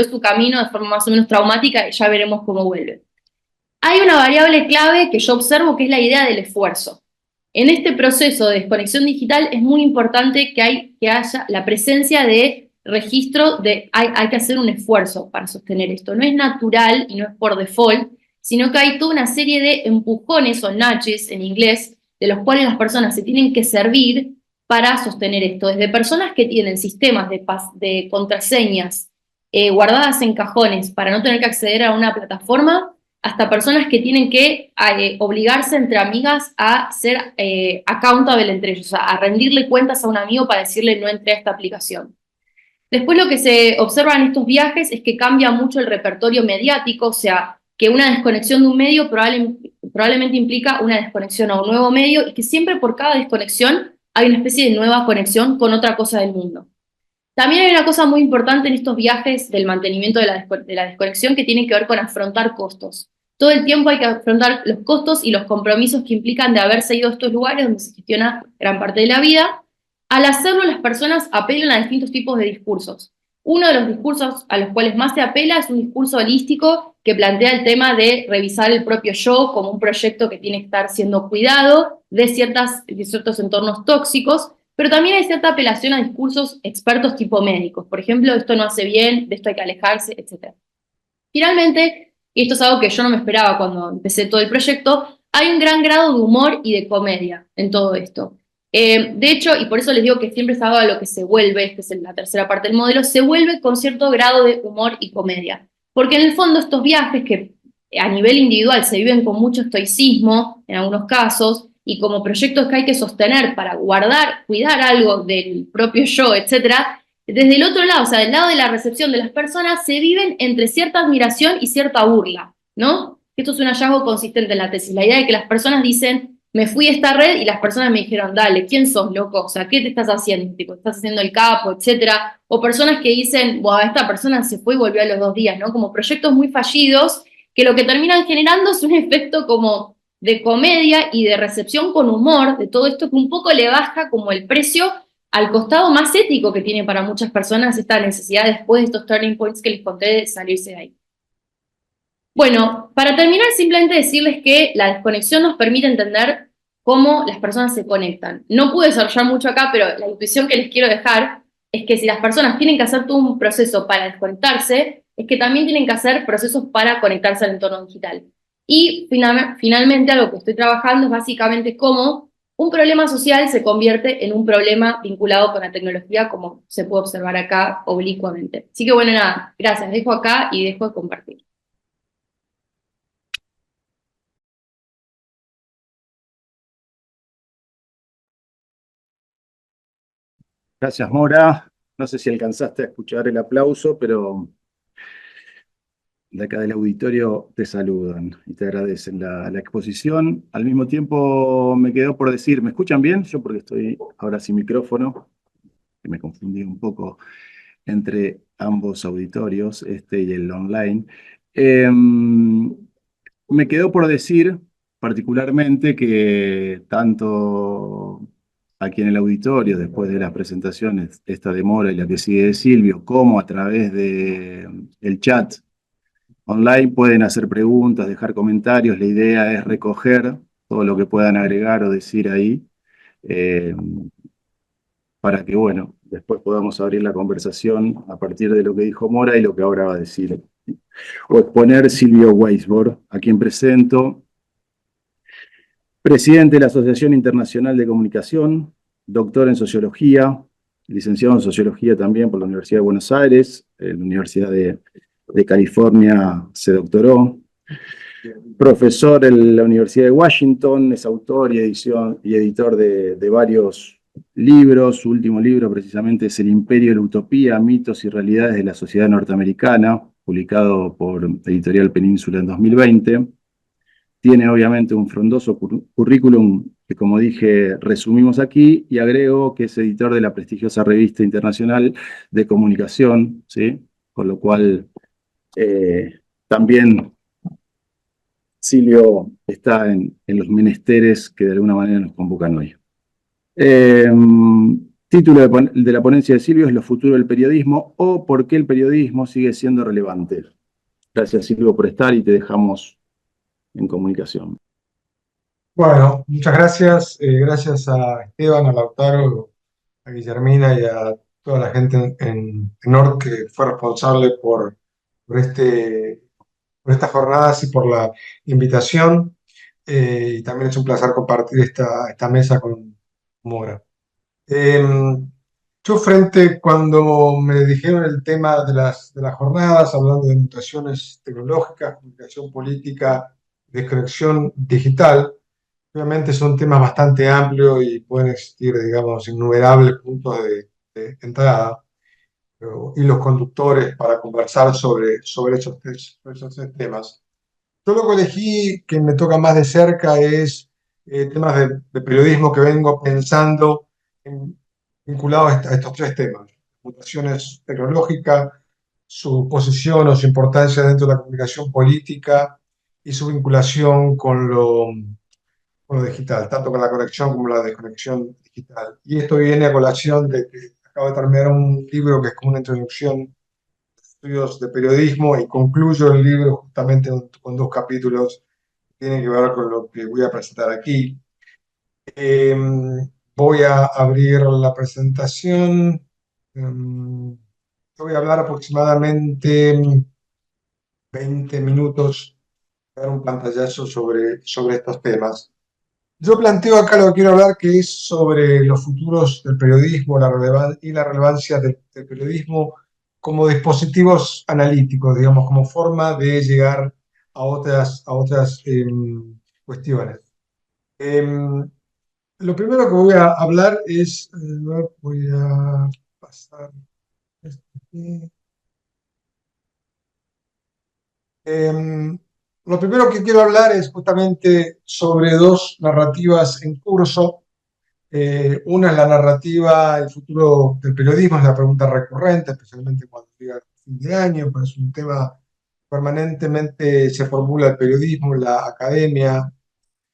su camino de forma más o menos traumática, y ya veremos cómo vuelve. Hay una variable clave que yo observo, que es la idea del esfuerzo. En este proceso de desconexión digital es muy importante que haya la presencia de registro de hay que hacer un esfuerzo para sostener esto. No es natural y no es por default, sino que hay toda una serie de empujones o nudges en inglés, de los cuales las personas se tienen que servir para sostener esto. Desde personas que tienen sistemas de contraseñas guardadas en cajones para no tener que acceder a una plataforma, hasta personas que tienen que obligarse entre amigas a ser accountable entre ellos, o sea, a rendirle cuentas a un amigo para decirle no entré a esta aplicación. Después lo que se observa en estos viajes es que cambia mucho el repertorio mediático, o sea, que una desconexión de un medio probablemente implica una desconexión a un nuevo medio y que siempre por cada desconexión hay una especie de nueva conexión con otra cosa del mundo. También hay una cosa muy importante en estos viajes del mantenimiento de la desconexión que tiene que ver con afrontar costos. Todo el tiempo hay que afrontar los costos y los compromisos que implican de haberse ido a estos lugares donde se gestiona gran parte de la vida. Al hacerlo, las personas apelan a distintos tipos de discursos. Uno de los discursos a los cuales más se apela es un discurso holístico que plantea el tema de revisar el propio yo como un proyecto que tiene que estar siendo cuidado de ciertos entornos tóxicos, pero también hay cierta apelación a discursos expertos tipo médicos. Por ejemplo, esto no hace bien, de esto hay que alejarse, etc. Finalmente, y esto es algo que yo no me esperaba cuando empecé todo el proyecto, hay un gran grado de humor y de comedia en todo esto. De hecho, y por eso les digo que siempre es algo a lo que se vuelve, esta es la tercera parte del modelo, se vuelve con cierto grado de humor y comedia. Porque en el fondo estos viajes que a nivel individual se viven con mucho estoicismo, en algunos casos, y como proyectos que hay que sostener para guardar, cuidar algo del propio yo, etcétera, desde el otro lado, o sea, del lado de la recepción de las personas, se viven entre cierta admiración y cierta burla, ¿no? Esto es un hallazgo consistente en la tesis. La idea de que las personas dicen, me fui a esta red y las personas me dijeron, dale, ¿quién sos, loco? O sea, ¿qué te estás haciendo? Tipo, ¿estás haciendo el capo, etcétera? O personas que dicen, wow, esta persona se fue y volvió a los 2 días, ¿no? Como proyectos muy fallidos que lo que terminan generando es un efecto como de comedia y de recepción con humor de todo esto que un poco le baja como el precio al costado más ético que tiene para muchas personas esta necesidad después de estos turning points que les conté de salirse de ahí. Bueno, para terminar, simplemente decirles que la desconexión nos permite entender cómo las personas se conectan. No pude desarrollar mucho acá, pero la intuición que les quiero dejar es que si las personas tienen que hacer todo un proceso para desconectarse, es que también tienen que hacer procesos para conectarse al entorno digital. Y finalmente, algo que estoy trabajando es básicamente cómo un problema social se convierte en un problema vinculado con la tecnología, como se puede observar acá oblicuamente. Así que bueno, nada, gracias. Dejo acá y dejo de compartir. Gracias, Mora. No sé si alcanzaste a escuchar el aplauso, pero de acá del auditorio te saludan y te agradecen la exposición. Al mismo tiempo me quedó por decir, ¿me escuchan bien? Yo porque estoy ahora sin micrófono, que me confundí un poco entre ambos auditorios, este y el online. Me quedó por decir particularmente que tanto aquí en el auditorio, después de las presentaciones, esta de Mora y la que sigue de Silvio, como a través de el chat online pueden hacer preguntas, dejar comentarios. La idea es recoger todo lo que puedan agregar o decir ahí, eh, para que, bueno, después podamos abrir la conversación a partir de lo que dijo Mora y lo que ahora va a decir o exponer Silvio Weisbord, a quien presento, presidente de la Asociación Internacional de Comunicación, doctor en Sociología, licenciado en Sociología también por la Universidad de Buenos Aires, en la Universidad de California se doctoró, profesor en la Universidad de Washington, es autor y editor de varios libros. Su último libro precisamente es El Imperio de la Utopía, mitos y realidades de la sociedad norteamericana, publicado por Editorial Península en 2020. Tiene obviamente un frondoso currículum que, como dije, resumimos aquí, y agrego que es editor de la prestigiosa revista internacional de comunicación, ¿sí? Con lo cual también Silvio está en los menesteres que de alguna manera nos convocan hoy. Título de la ponencia de Silvio es Lo futuro del periodismo o por qué el periodismo sigue siendo relevante. Gracias, Silvio, por estar y te dejamos en comunicación. Bueno, muchas gracias. Gracias a Esteban, a Lautaro, a Guillermina y a toda la gente en ORT que fue responsable por, este, por estas jornadas y por la invitación. Y también es un placer compartir esta mesa con Mora. Eh, cuando me dijeron el tema de las jornadas, hablando de mutaciones tecnológicas, comunicación política, desconexión digital, obviamente son temas bastante amplios y pueden existir, digamos, innumerables puntos de entrada, y los conductores para conversar sobre esos temas. Yo lo que elegí, que me toca más de cerca, es temas de periodismo que vengo pensando vinculados a estos tres temas: mutaciones tecnológicas, su posición o su importancia dentro de la comunicación política y su vinculación con lo digital, tanto con la conexión como la desconexión digital. Y esto viene a colación de que acabo de terminar un libro que es como una introducción a estudios de periodismo, y concluyo el libro justamente con dos capítulos que tienen que ver con lo que voy a presentar aquí. Eh, Voy a abrir la presentación. Voy a hablar aproximadamente 20 minutos, dar un pantallazo sobre estos temas. Yo planteo acá lo que quiero hablar, que es sobre los futuros del periodismo, y la relevancia del periodismo como dispositivos analíticos, digamos, como forma de llegar a otras cuestiones. Em, lo primero que voy a hablar es, voy a pasar esto aquí. Em, lo primero que quiero hablar es justamente sobre dos narrativas en curso. Una es la narrativa, el futuro del periodismo, es la pregunta recurrente, especialmente cuando llega el fin de año, pues es un tema permanentemente se formula el periodismo, la academia,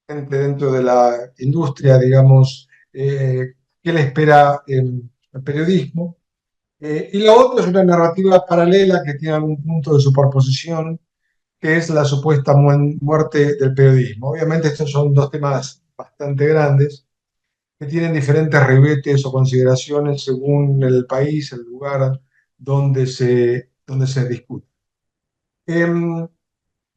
gente dentro de la industria, digamos, qué le espera el periodismo. Y la otra es una narrativa paralela que tiene algún punto de superposición, que es la supuesta muerte del periodismo. Obviamente estos son dos temas bastante grandes que tienen diferentes ribetes o consideraciones según el país, el lugar donde se discute. Em,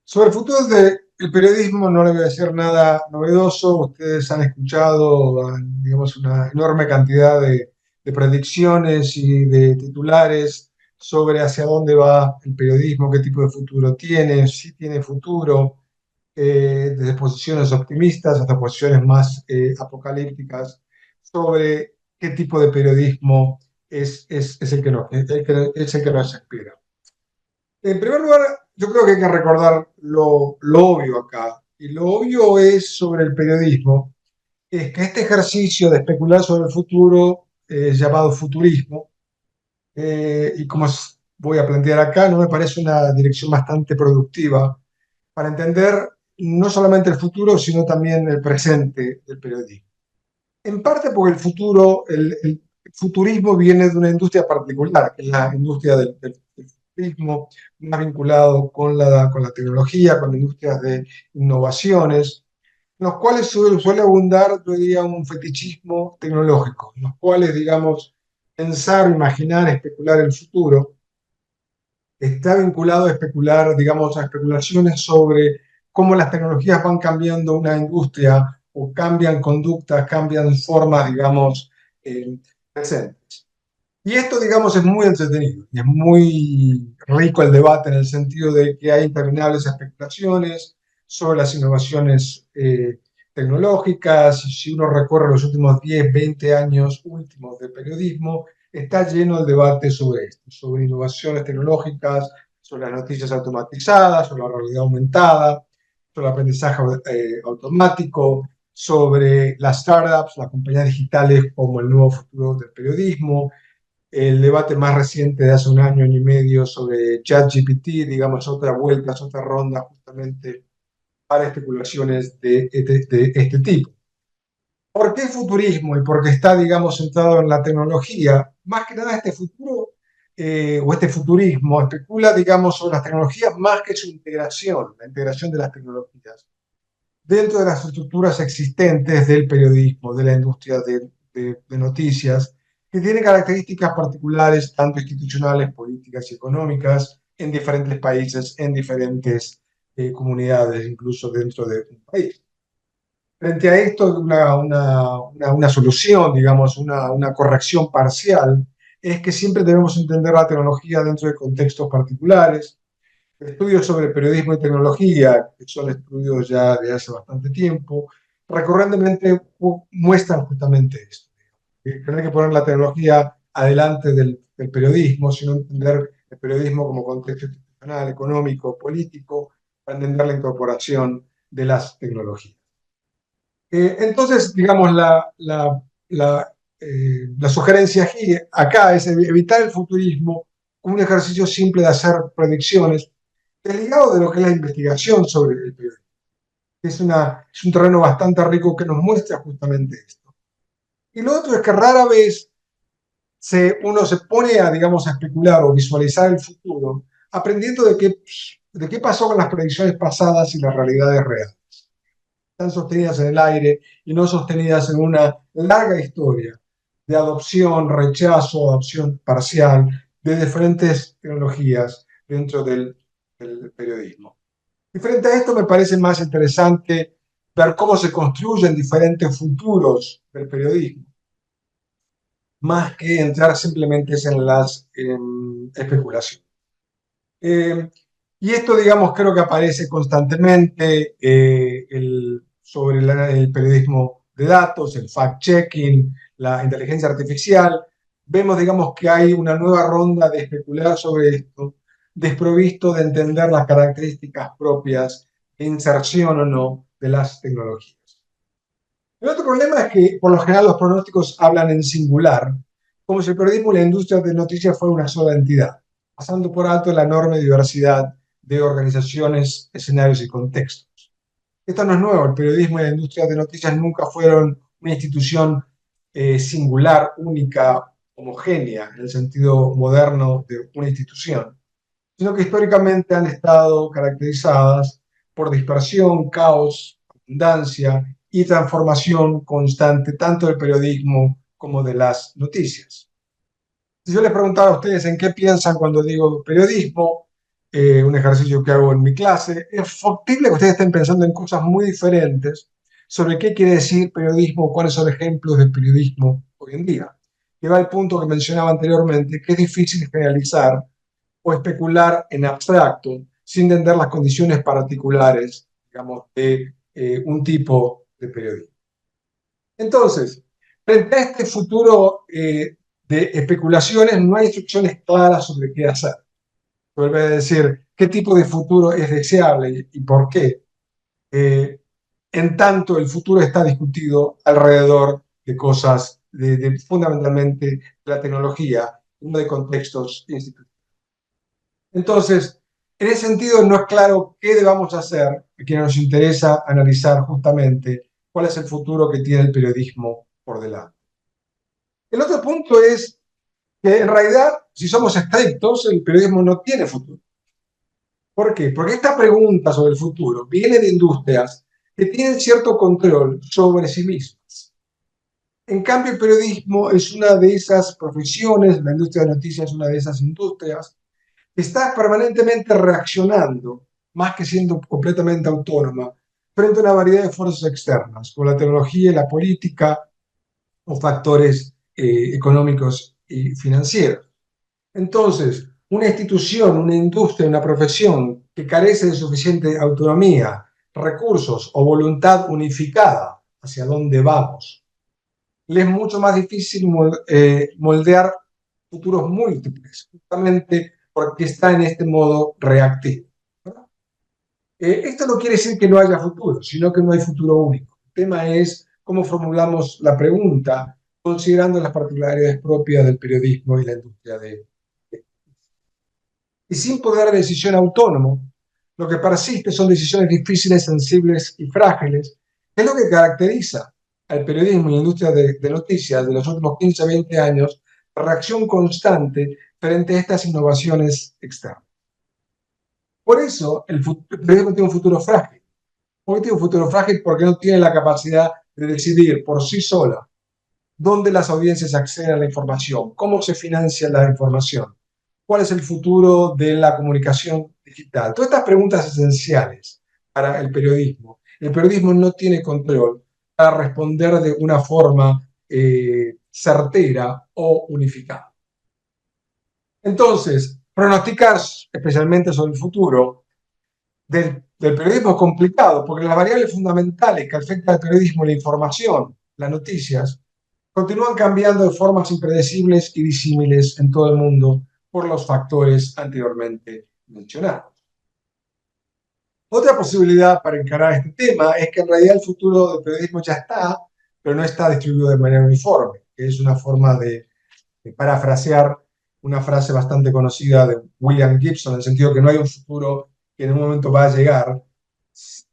Sobre el futuro del periodismo no le voy a decir nada novedoso. Ustedes han escuchado, digamos, una enorme cantidad de predicciones y de titulares sobre hacia dónde va el periodismo, qué tipo de futuro tiene, si tiene futuro, desde posiciones optimistas hasta posiciones más apocalípticas, sobre qué tipo de periodismo es el que nos espera. En primer lugar, yo creo que hay que recordar lo obvio acá. Y lo obvio es sobre el periodismo, es que este ejercicio de especular sobre el futuro es llamado futurismo. Y como voy a plantear acá, no me parece una dirección bastante productiva para entender no solamente el futuro, sino también el presente del periodismo. En parte porque el futurismo viene de una industria particular, que es la industria del futurismo, más vinculado con la tecnología, con la industria de innovaciones, en los cuales suele abundar, yo diría, un fetichismo tecnológico, en los cuales, digamos, pensar, imaginar, especular el futuro está vinculado a especular, digamos, a especulaciones sobre cómo las tecnologías van cambiando una industria o cambian conductas, cambian formas, digamos, presentes. Y esto, digamos, es muy entretenido y es muy rico el debate en el sentido de que hay interminables especulaciones sobre las innovaciones tecnológicas. Y si uno recorre los últimos 10, 20 años últimos del periodismo, está lleno el debate sobre esto, sobre innovaciones tecnológicas, sobre las noticias automatizadas, sobre la realidad aumentada, sobre el aprendizaje automático, sobre las startups, las compañías digitales como el nuevo futuro del periodismo. El debate más reciente de hace un año y medio sobre ChatGPT, digamos, otra vuelta, otra ronda justamente para especulaciones de este tipo. ¿Por qué futurismo? Y porque está, digamos, centrado en la tecnología. Más que nada este futuro o este futurismo especula, digamos, sobre las tecnologías más que su integración, la integración de las tecnologías dentro de las estructuras existentes del periodismo, de la industria de noticias, que tiene características particulares, tanto institucionales, políticas y económicas, en diferentes países, en diferentes comunidades, incluso dentro de un país. Frente a esto, una solución, digamos, una corrección parcial, es que siempre debemos entender la tecnología dentro de contextos particulares. Estudios sobre periodismo y tecnología, que son estudios ya de hace bastante tiempo, recurrentemente muestran justamente esto. Que no hay que poner la tecnología adelante del periodismo, sino entender el periodismo como contexto institucional, económico, político, para entender la incorporación de las tecnologías. Entonces, digamos, la sugerencia aquí, acá es evitar el futurismo como un ejercicio simple de hacer predicciones, desligado de lo que es la investigación sobre el periodismo. Es un terreno bastante rico que nos muestra justamente esto. Y lo otro es que rara vez uno se pone a, digamos, a especular o visualizar el futuro, aprendiendo de qué pasó con las predicciones pasadas y las realidades reales. Están sostenidas en el aire y no sostenidas en una larga historia de adopción, rechazo, adopción parcial de diferentes tecnologías dentro del periodismo. Y frente a esto me parece más interesante ver cómo se construyen diferentes futuros del periodismo, más que entrar simplemente en las especulaciones. Y esto, digamos, creo que aparece constantemente sobre el periodismo de datos, el fact-checking, la inteligencia artificial. Vemos, digamos, que hay una nueva ronda de especular sobre esto, desprovisto de entender las características propias de inserción o no de las tecnologías. El otro problema es que, por lo general, los pronósticos hablan en singular, como si el periodismo y la industria de noticias fuera una sola entidad, pasando por alto la enorme diversidad de organizaciones, escenarios y contextos. Esto no es nuevo, el periodismo y la industria de noticias nunca fueron una institución singular, única, homogénea, en el sentido moderno de una institución, sino que históricamente han estado caracterizadas por dispersión, caos, abundancia y transformación constante, tanto del periodismo como de las noticias. Si yo les preguntara a ustedes en qué piensan cuando digo periodismo, un ejercicio que hago en mi clase, es factible que ustedes estén pensando en cosas muy diferentes sobre qué quiere decir periodismo, cuáles son ejemplos de periodismo hoy en día. Que va al punto que mencionaba anteriormente, que es difícil generalizar o especular en abstracto sin entender las condiciones particulares, digamos, de un tipo de periodismo. Entonces, frente a este futuro de especulaciones, no hay instrucciones claras sobre qué hacer. Vuelve a decir, ¿qué tipo de futuro es deseable y por qué? En tanto, el futuro está discutido alrededor de cosas, fundamentalmente de la tecnología, no de contextos institucionales. Entonces, en ese sentido, no es claro qué debamos hacer, a quienes nos interesa analizar justamente cuál es el futuro que tiene el periodismo por delante. El otro punto es que en realidad, si somos estrictos, el periodismo no tiene futuro. ¿Por qué? Porque esta pregunta sobre el futuro viene de industrias que tienen cierto control sobre sí mismas. En cambio, el periodismo es una de esas profesiones, la industria de noticias es una de esas industrias, que está permanentemente reaccionando, más que siendo completamente autónoma, frente a una variedad de fuerzas externas, como la tecnología y la política o factores económicos y financieros. Entonces, una institución, una industria, una profesión que carece de suficiente autonomía, recursos o voluntad unificada hacia dónde vamos, le es mucho más difícil moldear futuros múltiples, justamente porque está en este modo reactivo. Esto no quiere decir que no haya futuro, sino que no hay futuro único. El tema es cómo formulamos la pregunta considerando las particularidades propias del periodismo y la industria y sin poder de decisión autónomo, lo que persiste son decisiones difíciles, sensibles y frágiles, que es lo que caracteriza al periodismo y la industria de noticias de los últimos 15 a 20 años, reacción constante frente a estas innovaciones externas. Por eso el periodismo tiene un futuro frágil. ¿Por qué tiene un futuro frágil? Porque no tiene la capacidad de decidir por sí sola dónde las audiencias acceden a la información, cómo se financia la información, cuál es el futuro de la comunicación digital. Todas estas preguntas esenciales para el periodismo. El periodismo no tiene control para responder de una forma certera o unificada. Entonces, pronosticar especialmente sobre el futuro del periodismo es complicado, porque las variables fundamentales que afectan al periodismo, la información, las noticias, continúan cambiando de formas impredecibles y disímiles en todo el mundo por los factores anteriormente mencionados. Otra posibilidad para encarar este tema es que en realidad el futuro del periodismo ya está, pero no está distribuido de manera uniforme, que es una forma de parafrasear una frase bastante conocida de William Gibson, en el sentido que no hay un futuro que en un momento va a llegar,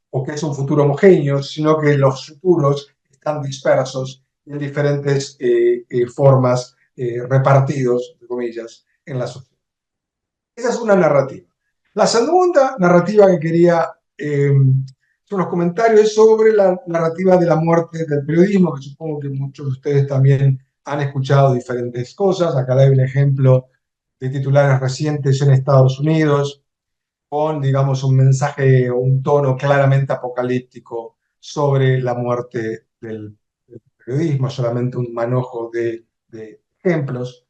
o que es un futuro homogéneo, sino que los futuros están dispersos en diferentes formas, repartidos, entre comillas, en la sociedad. Esa es una narrativa. La segunda narrativa que quería hacer unos comentarios sobre la narrativa de la muerte del periodismo, que supongo que muchos de ustedes también han escuchado diferentes cosas. Acá hay un ejemplo de titulares recientes en Estados Unidos, con, digamos, un mensaje, un tono claramente apocalíptico sobre la muerte del periodismo, solamente un manojo de ejemplos.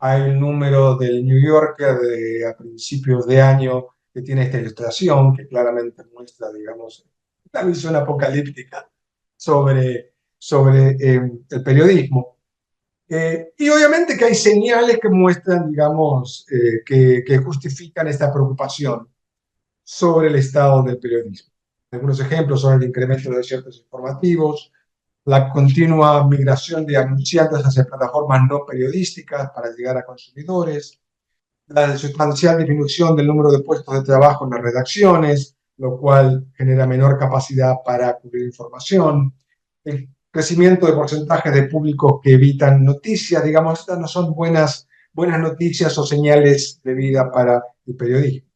Hay un número del New Yorker a principios de año que tiene esta ilustración que claramente muestra, digamos, la visión apocalíptica sobre el periodismo. Y obviamente que hay señales que muestran, digamos, que justifican esta preocupación sobre el estado del periodismo. Algunos ejemplos son el incremento de ciertos informativos, la continua migración de anunciantes hacia plataformas no periodísticas para llegar a consumidores, la sustancial disminución del número de puestos de trabajo en las redacciones, lo cual genera menor capacidad para cubrir información, el crecimiento de porcentajes de públicos que evitan noticias. Digamos, estas no son buenas noticias o señales de vida para el periodismo.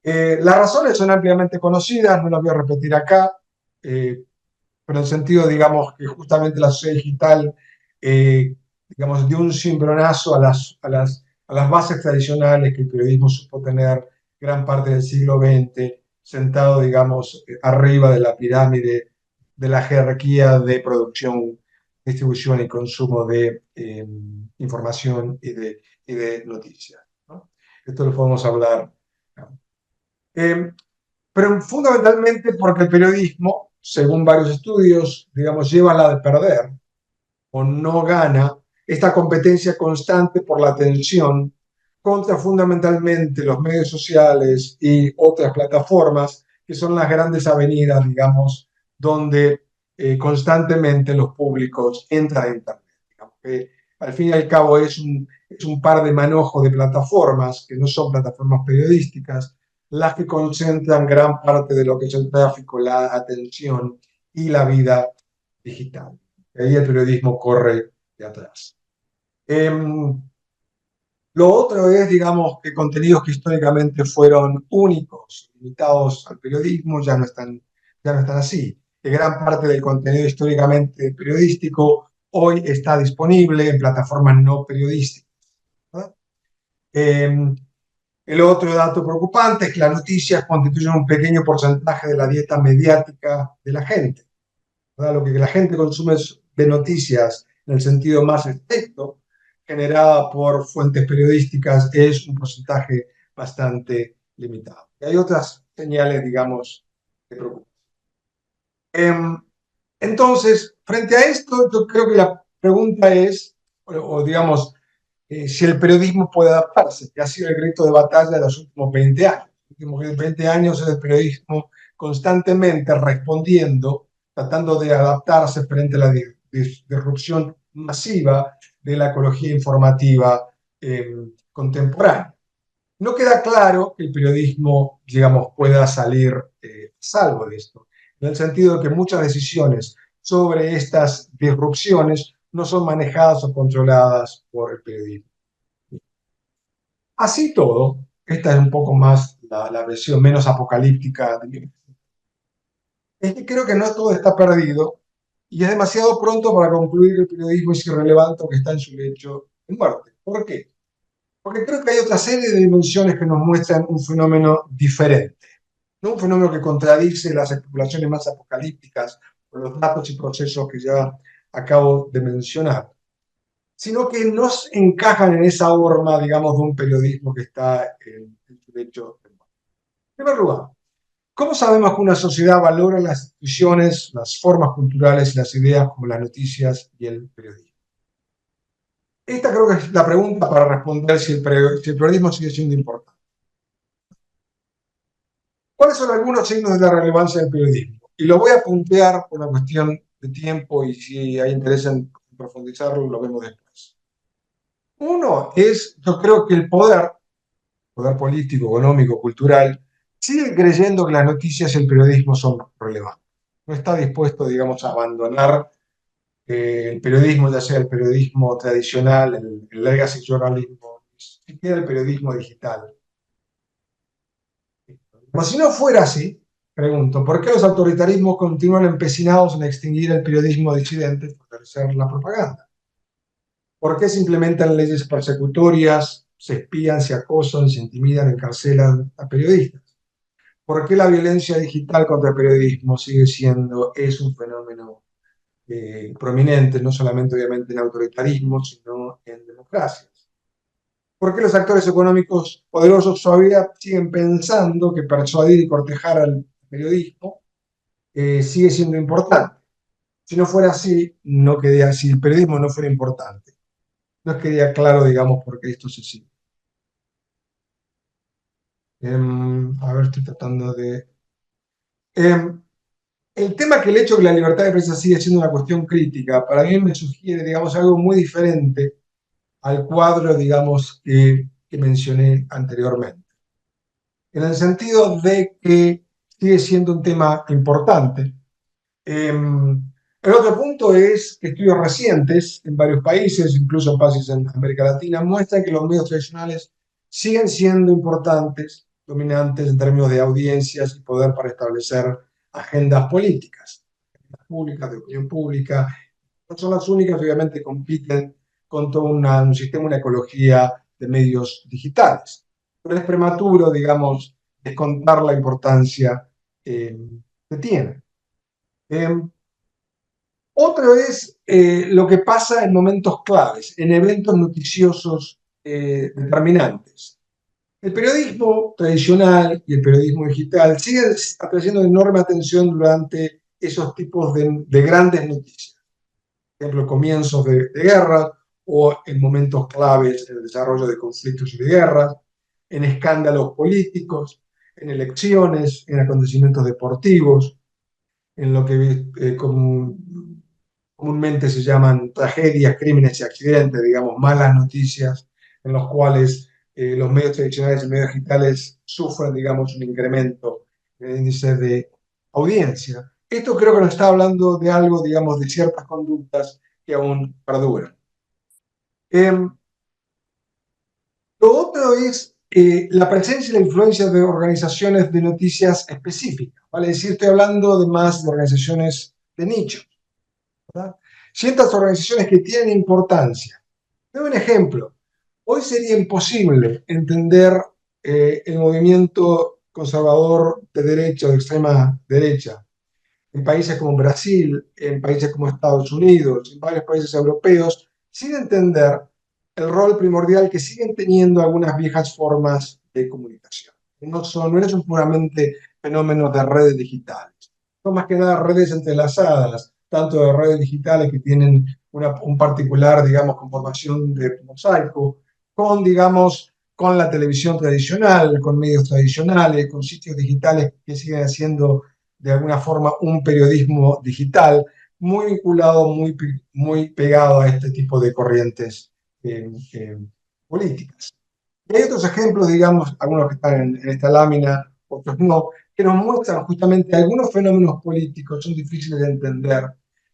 Las razones son ampliamente conocidas, no las voy a repetir acá, pero en el sentido, digamos, que justamente la sociedad digital, digamos, dio un cimbronazo a las bases tradicionales que el periodismo supo tener gran parte del siglo XX, sentado, digamos, arriba de la pirámide de la jerarquía de producción, distribución y consumo de información y de noticias, ¿no? Esto lo podemos hablar. Pero fundamentalmente porque el periodismo, según varios estudios, digamos, lleva la de perder o no gana esta competencia constante por la atención contra fundamentalmente los medios sociales y otras plataformas que son las grandes avenidas, digamos, donde constantemente los públicos entran a Internet. Digamos que al fin y al cabo es un par de manojos de plataformas que no son plataformas periodísticas, las que concentran gran parte de lo que es el tráfico, la atención y la vida digital. Y ahí el periodismo corre de atrás. Lo otro es, digamos, que contenidos que históricamente fueron únicos, limitados al periodismo, ya no están así. Que gran parte del contenido históricamente periodístico hoy está disponible en plataformas no periodísticas, ¿verdad? El otro dato preocupante es que las noticias constituyen un pequeño porcentaje de la dieta mediática de la gente, ¿verdad? Lo que la gente consume de noticias en el sentido más estricto, generada por fuentes periodísticas, es un porcentaje bastante limitado. Y hay otras señales, digamos, de preocupación. Entonces, frente a esto, yo creo que la pregunta es, o digamos, si el periodismo puede adaptarse, que ha sido el grito de batalla de los últimos 20 años. Los últimos 20 años es el periodismo constantemente respondiendo, tratando de adaptarse frente a la disrupción masiva de la ecología informativa contemporánea. No queda claro que el periodismo, digamos, pueda salir salvo de esto, en el sentido de que muchas decisiones sobre estas disrupciones no son manejadas o controladas por el periodismo. Así todo, esta es un poco más la versión menos apocalíptica de mí. Es que creo que no todo está perdido y es demasiado pronto para concluir que el periodismo es irrelevante o que está en su lecho de muerte. ¿Por qué? Porque creo que hay otra serie de dimensiones que nos muestran un fenómeno diferente, no un fenómeno que contradice las especulaciones más apocalípticas o los datos y procesos que ya acabo de mencionar, sino que nos encajan en esa horma, digamos, de un periodismo que está en su lecho de muerte. En primer lugar, ¿cómo sabemos que una sociedad valora las instituciones, las formas culturales y las ideas como las noticias y el periodismo? Esta creo que es la pregunta para responder si el periodismo sigue siendo importante. ¿Cuáles son algunos signos de la relevancia del periodismo? Y lo voy a puntear por una cuestión de tiempo y si hay interés en profundizarlo, lo vemos después. Uno es, yo creo que el poder político, económico, cultural, sigue creyendo que las noticias y el periodismo son relevantes. No está dispuesto, digamos, a abandonar el periodismo, ya sea el periodismo tradicional, el legacy journalismo, ni siquiera el periodismo digital. Pero si no fuera así, pregunto, ¿por qué los autoritarismos continúan empecinados en extinguir el periodismo disidente y fortalecer la propaganda? ¿Por qué se implementan leyes persecutorias, se espían, se acosan, se intimidan, encarcelan a periodistas? ¿Por qué la violencia digital contra el periodismo es un fenómeno prominente, no solamente obviamente en autoritarismo, sino en democracias? ¿Por qué los actores económicos poderosos todavía siguen pensando que persuadir y cortejar al periodismo sigue siendo importante? Si no fuera así, si el periodismo no fuera importante, no quedaría claro, digamos, por qué esto se sigue. A ver, estoy tratando de... el tema que el hecho de que la libertad de prensa sigue siendo una cuestión crítica, para mí me sugiere, digamos, algo muy diferente al cuadro, digamos, que mencioné anteriormente. En el sentido de que sigue siendo un tema importante. El otro punto es que estudios recientes en varios países, incluso en países en América Latina, muestran que los medios tradicionales siguen siendo importantes, dominantes en términos de audiencias y poder para establecer agendas políticas, públicas, de opinión pública. No son las únicas, obviamente compiten con todo un sistema, una ecología de medios digitales. Pero es prematuro, digamos, descontar la importancia que tiene. Otro es lo que pasa en momentos claves, en eventos noticiosos determinantes. El periodismo tradicional y el periodismo digital siguen atrayendo enorme atención durante esos tipos de grandes noticias. Por ejemplo, comienzos de guerra o en momentos claves en el desarrollo de conflictos y de guerras, en escándalos políticos, en elecciones, en acontecimientos deportivos, en lo que comúnmente se llaman tragedias, crímenes y accidentes, digamos, malas noticias, en los cuales los medios tradicionales y medios digitales sufren, digamos, un incremento en el índice de audiencia. Esto creo que nos está hablando de algo, digamos, de ciertas conductas que aún perduran. Lo otro es la presencia y la influencia de organizaciones de noticias específicas, ¿vale? Es decir, estoy hablando de más de organizaciones de nicho, ¿verdad? Ciertas organizaciones que tienen importancia. Doy un ejemplo. Hoy sería imposible entender el movimiento conservador de derecha o de extrema derecha en países como Brasil, en países como Estados Unidos, en varios países europeos, sin entender el rol primordial que siguen teniendo algunas viejas formas de comunicación. No son puramente fenómenos de redes digitales, son más que nada redes entrelazadas, tanto de redes digitales que tienen un particular, digamos, conformación de mosaico, digamos, con la televisión tradicional, con medios tradicionales, con sitios digitales que siguen haciendo de alguna forma un periodismo digital muy vinculado, muy pegado a este tipo de corrientes políticas. Y hay otros ejemplos, digamos, algunos que están en esta lámina, otros no, que nos muestran justamente algunos fenómenos políticos son difíciles de entender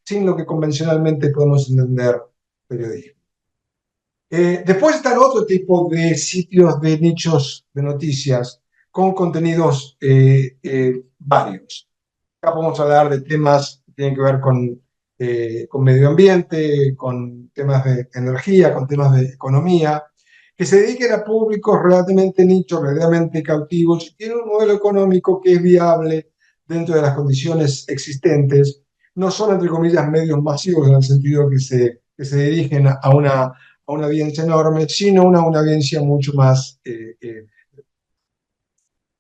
sin lo que convencionalmente podemos entender periodismo. Después están otro tipo de sitios de nichos de noticias con contenidos varios. Acá podemos hablar de temas que tienen que ver con con medio ambiente, con temas de energía, con temas de economía, que se dediquen a públicos relativamente nichos, relativamente cautivos, y tienen un modelo económico que es viable dentro de las condiciones existentes. No son, entre comillas, medios masivos en el sentido que se dirigen a una audiencia enorme, sino una audiencia mucho más.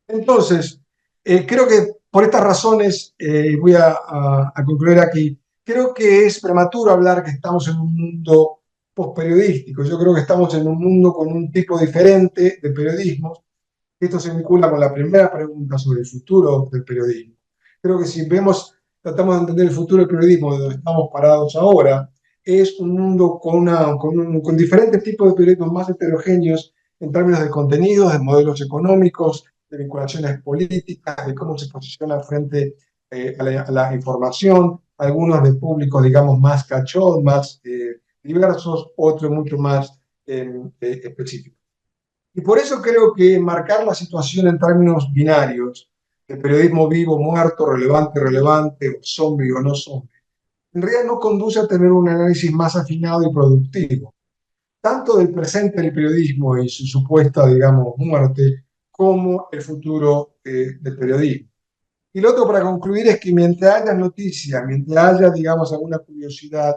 Entonces, creo que por estas razones, voy a concluir aquí, creo que es prematuro hablar que estamos en un mundo postperiodístico. Yo creo que estamos en un mundo con un tipo diferente de periodismo. Esto se vincula con la primera pregunta sobre el futuro del periodismo. Creo que si tratamos de entender el futuro del periodismo, de donde estamos parados ahora, es un mundo con diferentes tipos de periodismos más heterogéneos en términos de contenidos, de modelos económicos, de vinculaciones políticas, de cómo se posiciona frente a la información, algunos de públicos, digamos, más cachón, más diversos, otros mucho más específicos. Y por eso creo que marcar la situación en términos binarios, de periodismo vivo, muerto, relevante, relevante, o zombie o no zombie, en realidad no conduce a tener un análisis más afinado y productivo, tanto del presente del periodismo y su supuesta, digamos, muerte, como el futuro del periodismo. Y lo otro para concluir es que mientras haya noticias, mientras haya, digamos, alguna curiosidad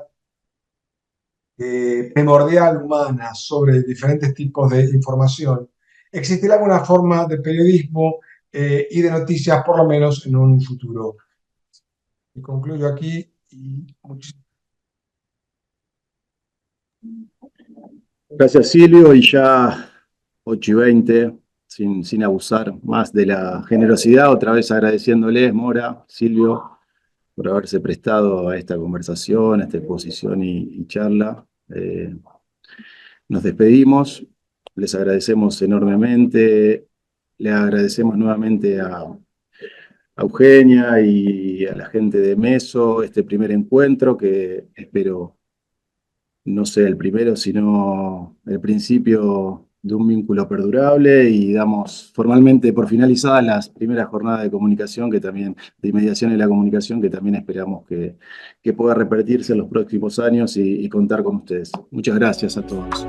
primordial humana sobre diferentes tipos de información, existirá alguna forma de periodismo y de noticias, por lo menos en un futuro. Y concluyo aquí. Gracias, Silvio, y ya 8:20, sin abusar más de la generosidad, otra vez agradeciéndoles, Mora, Silvio, por haberse prestado a esta conversación, a esta exposición y charla. Nos despedimos, les agradecemos enormemente, le agradecemos nuevamente a Eugenia y a la gente de Meso este primer encuentro, que espero no sea el primero, sino el principio de un vínculo perdurable, y damos formalmente por finalizadas las primeras jornadas de comunicación, de mediación de la comunicación, que también esperamos que pueda repetirse en los próximos años y contar con ustedes. Muchas gracias a todos.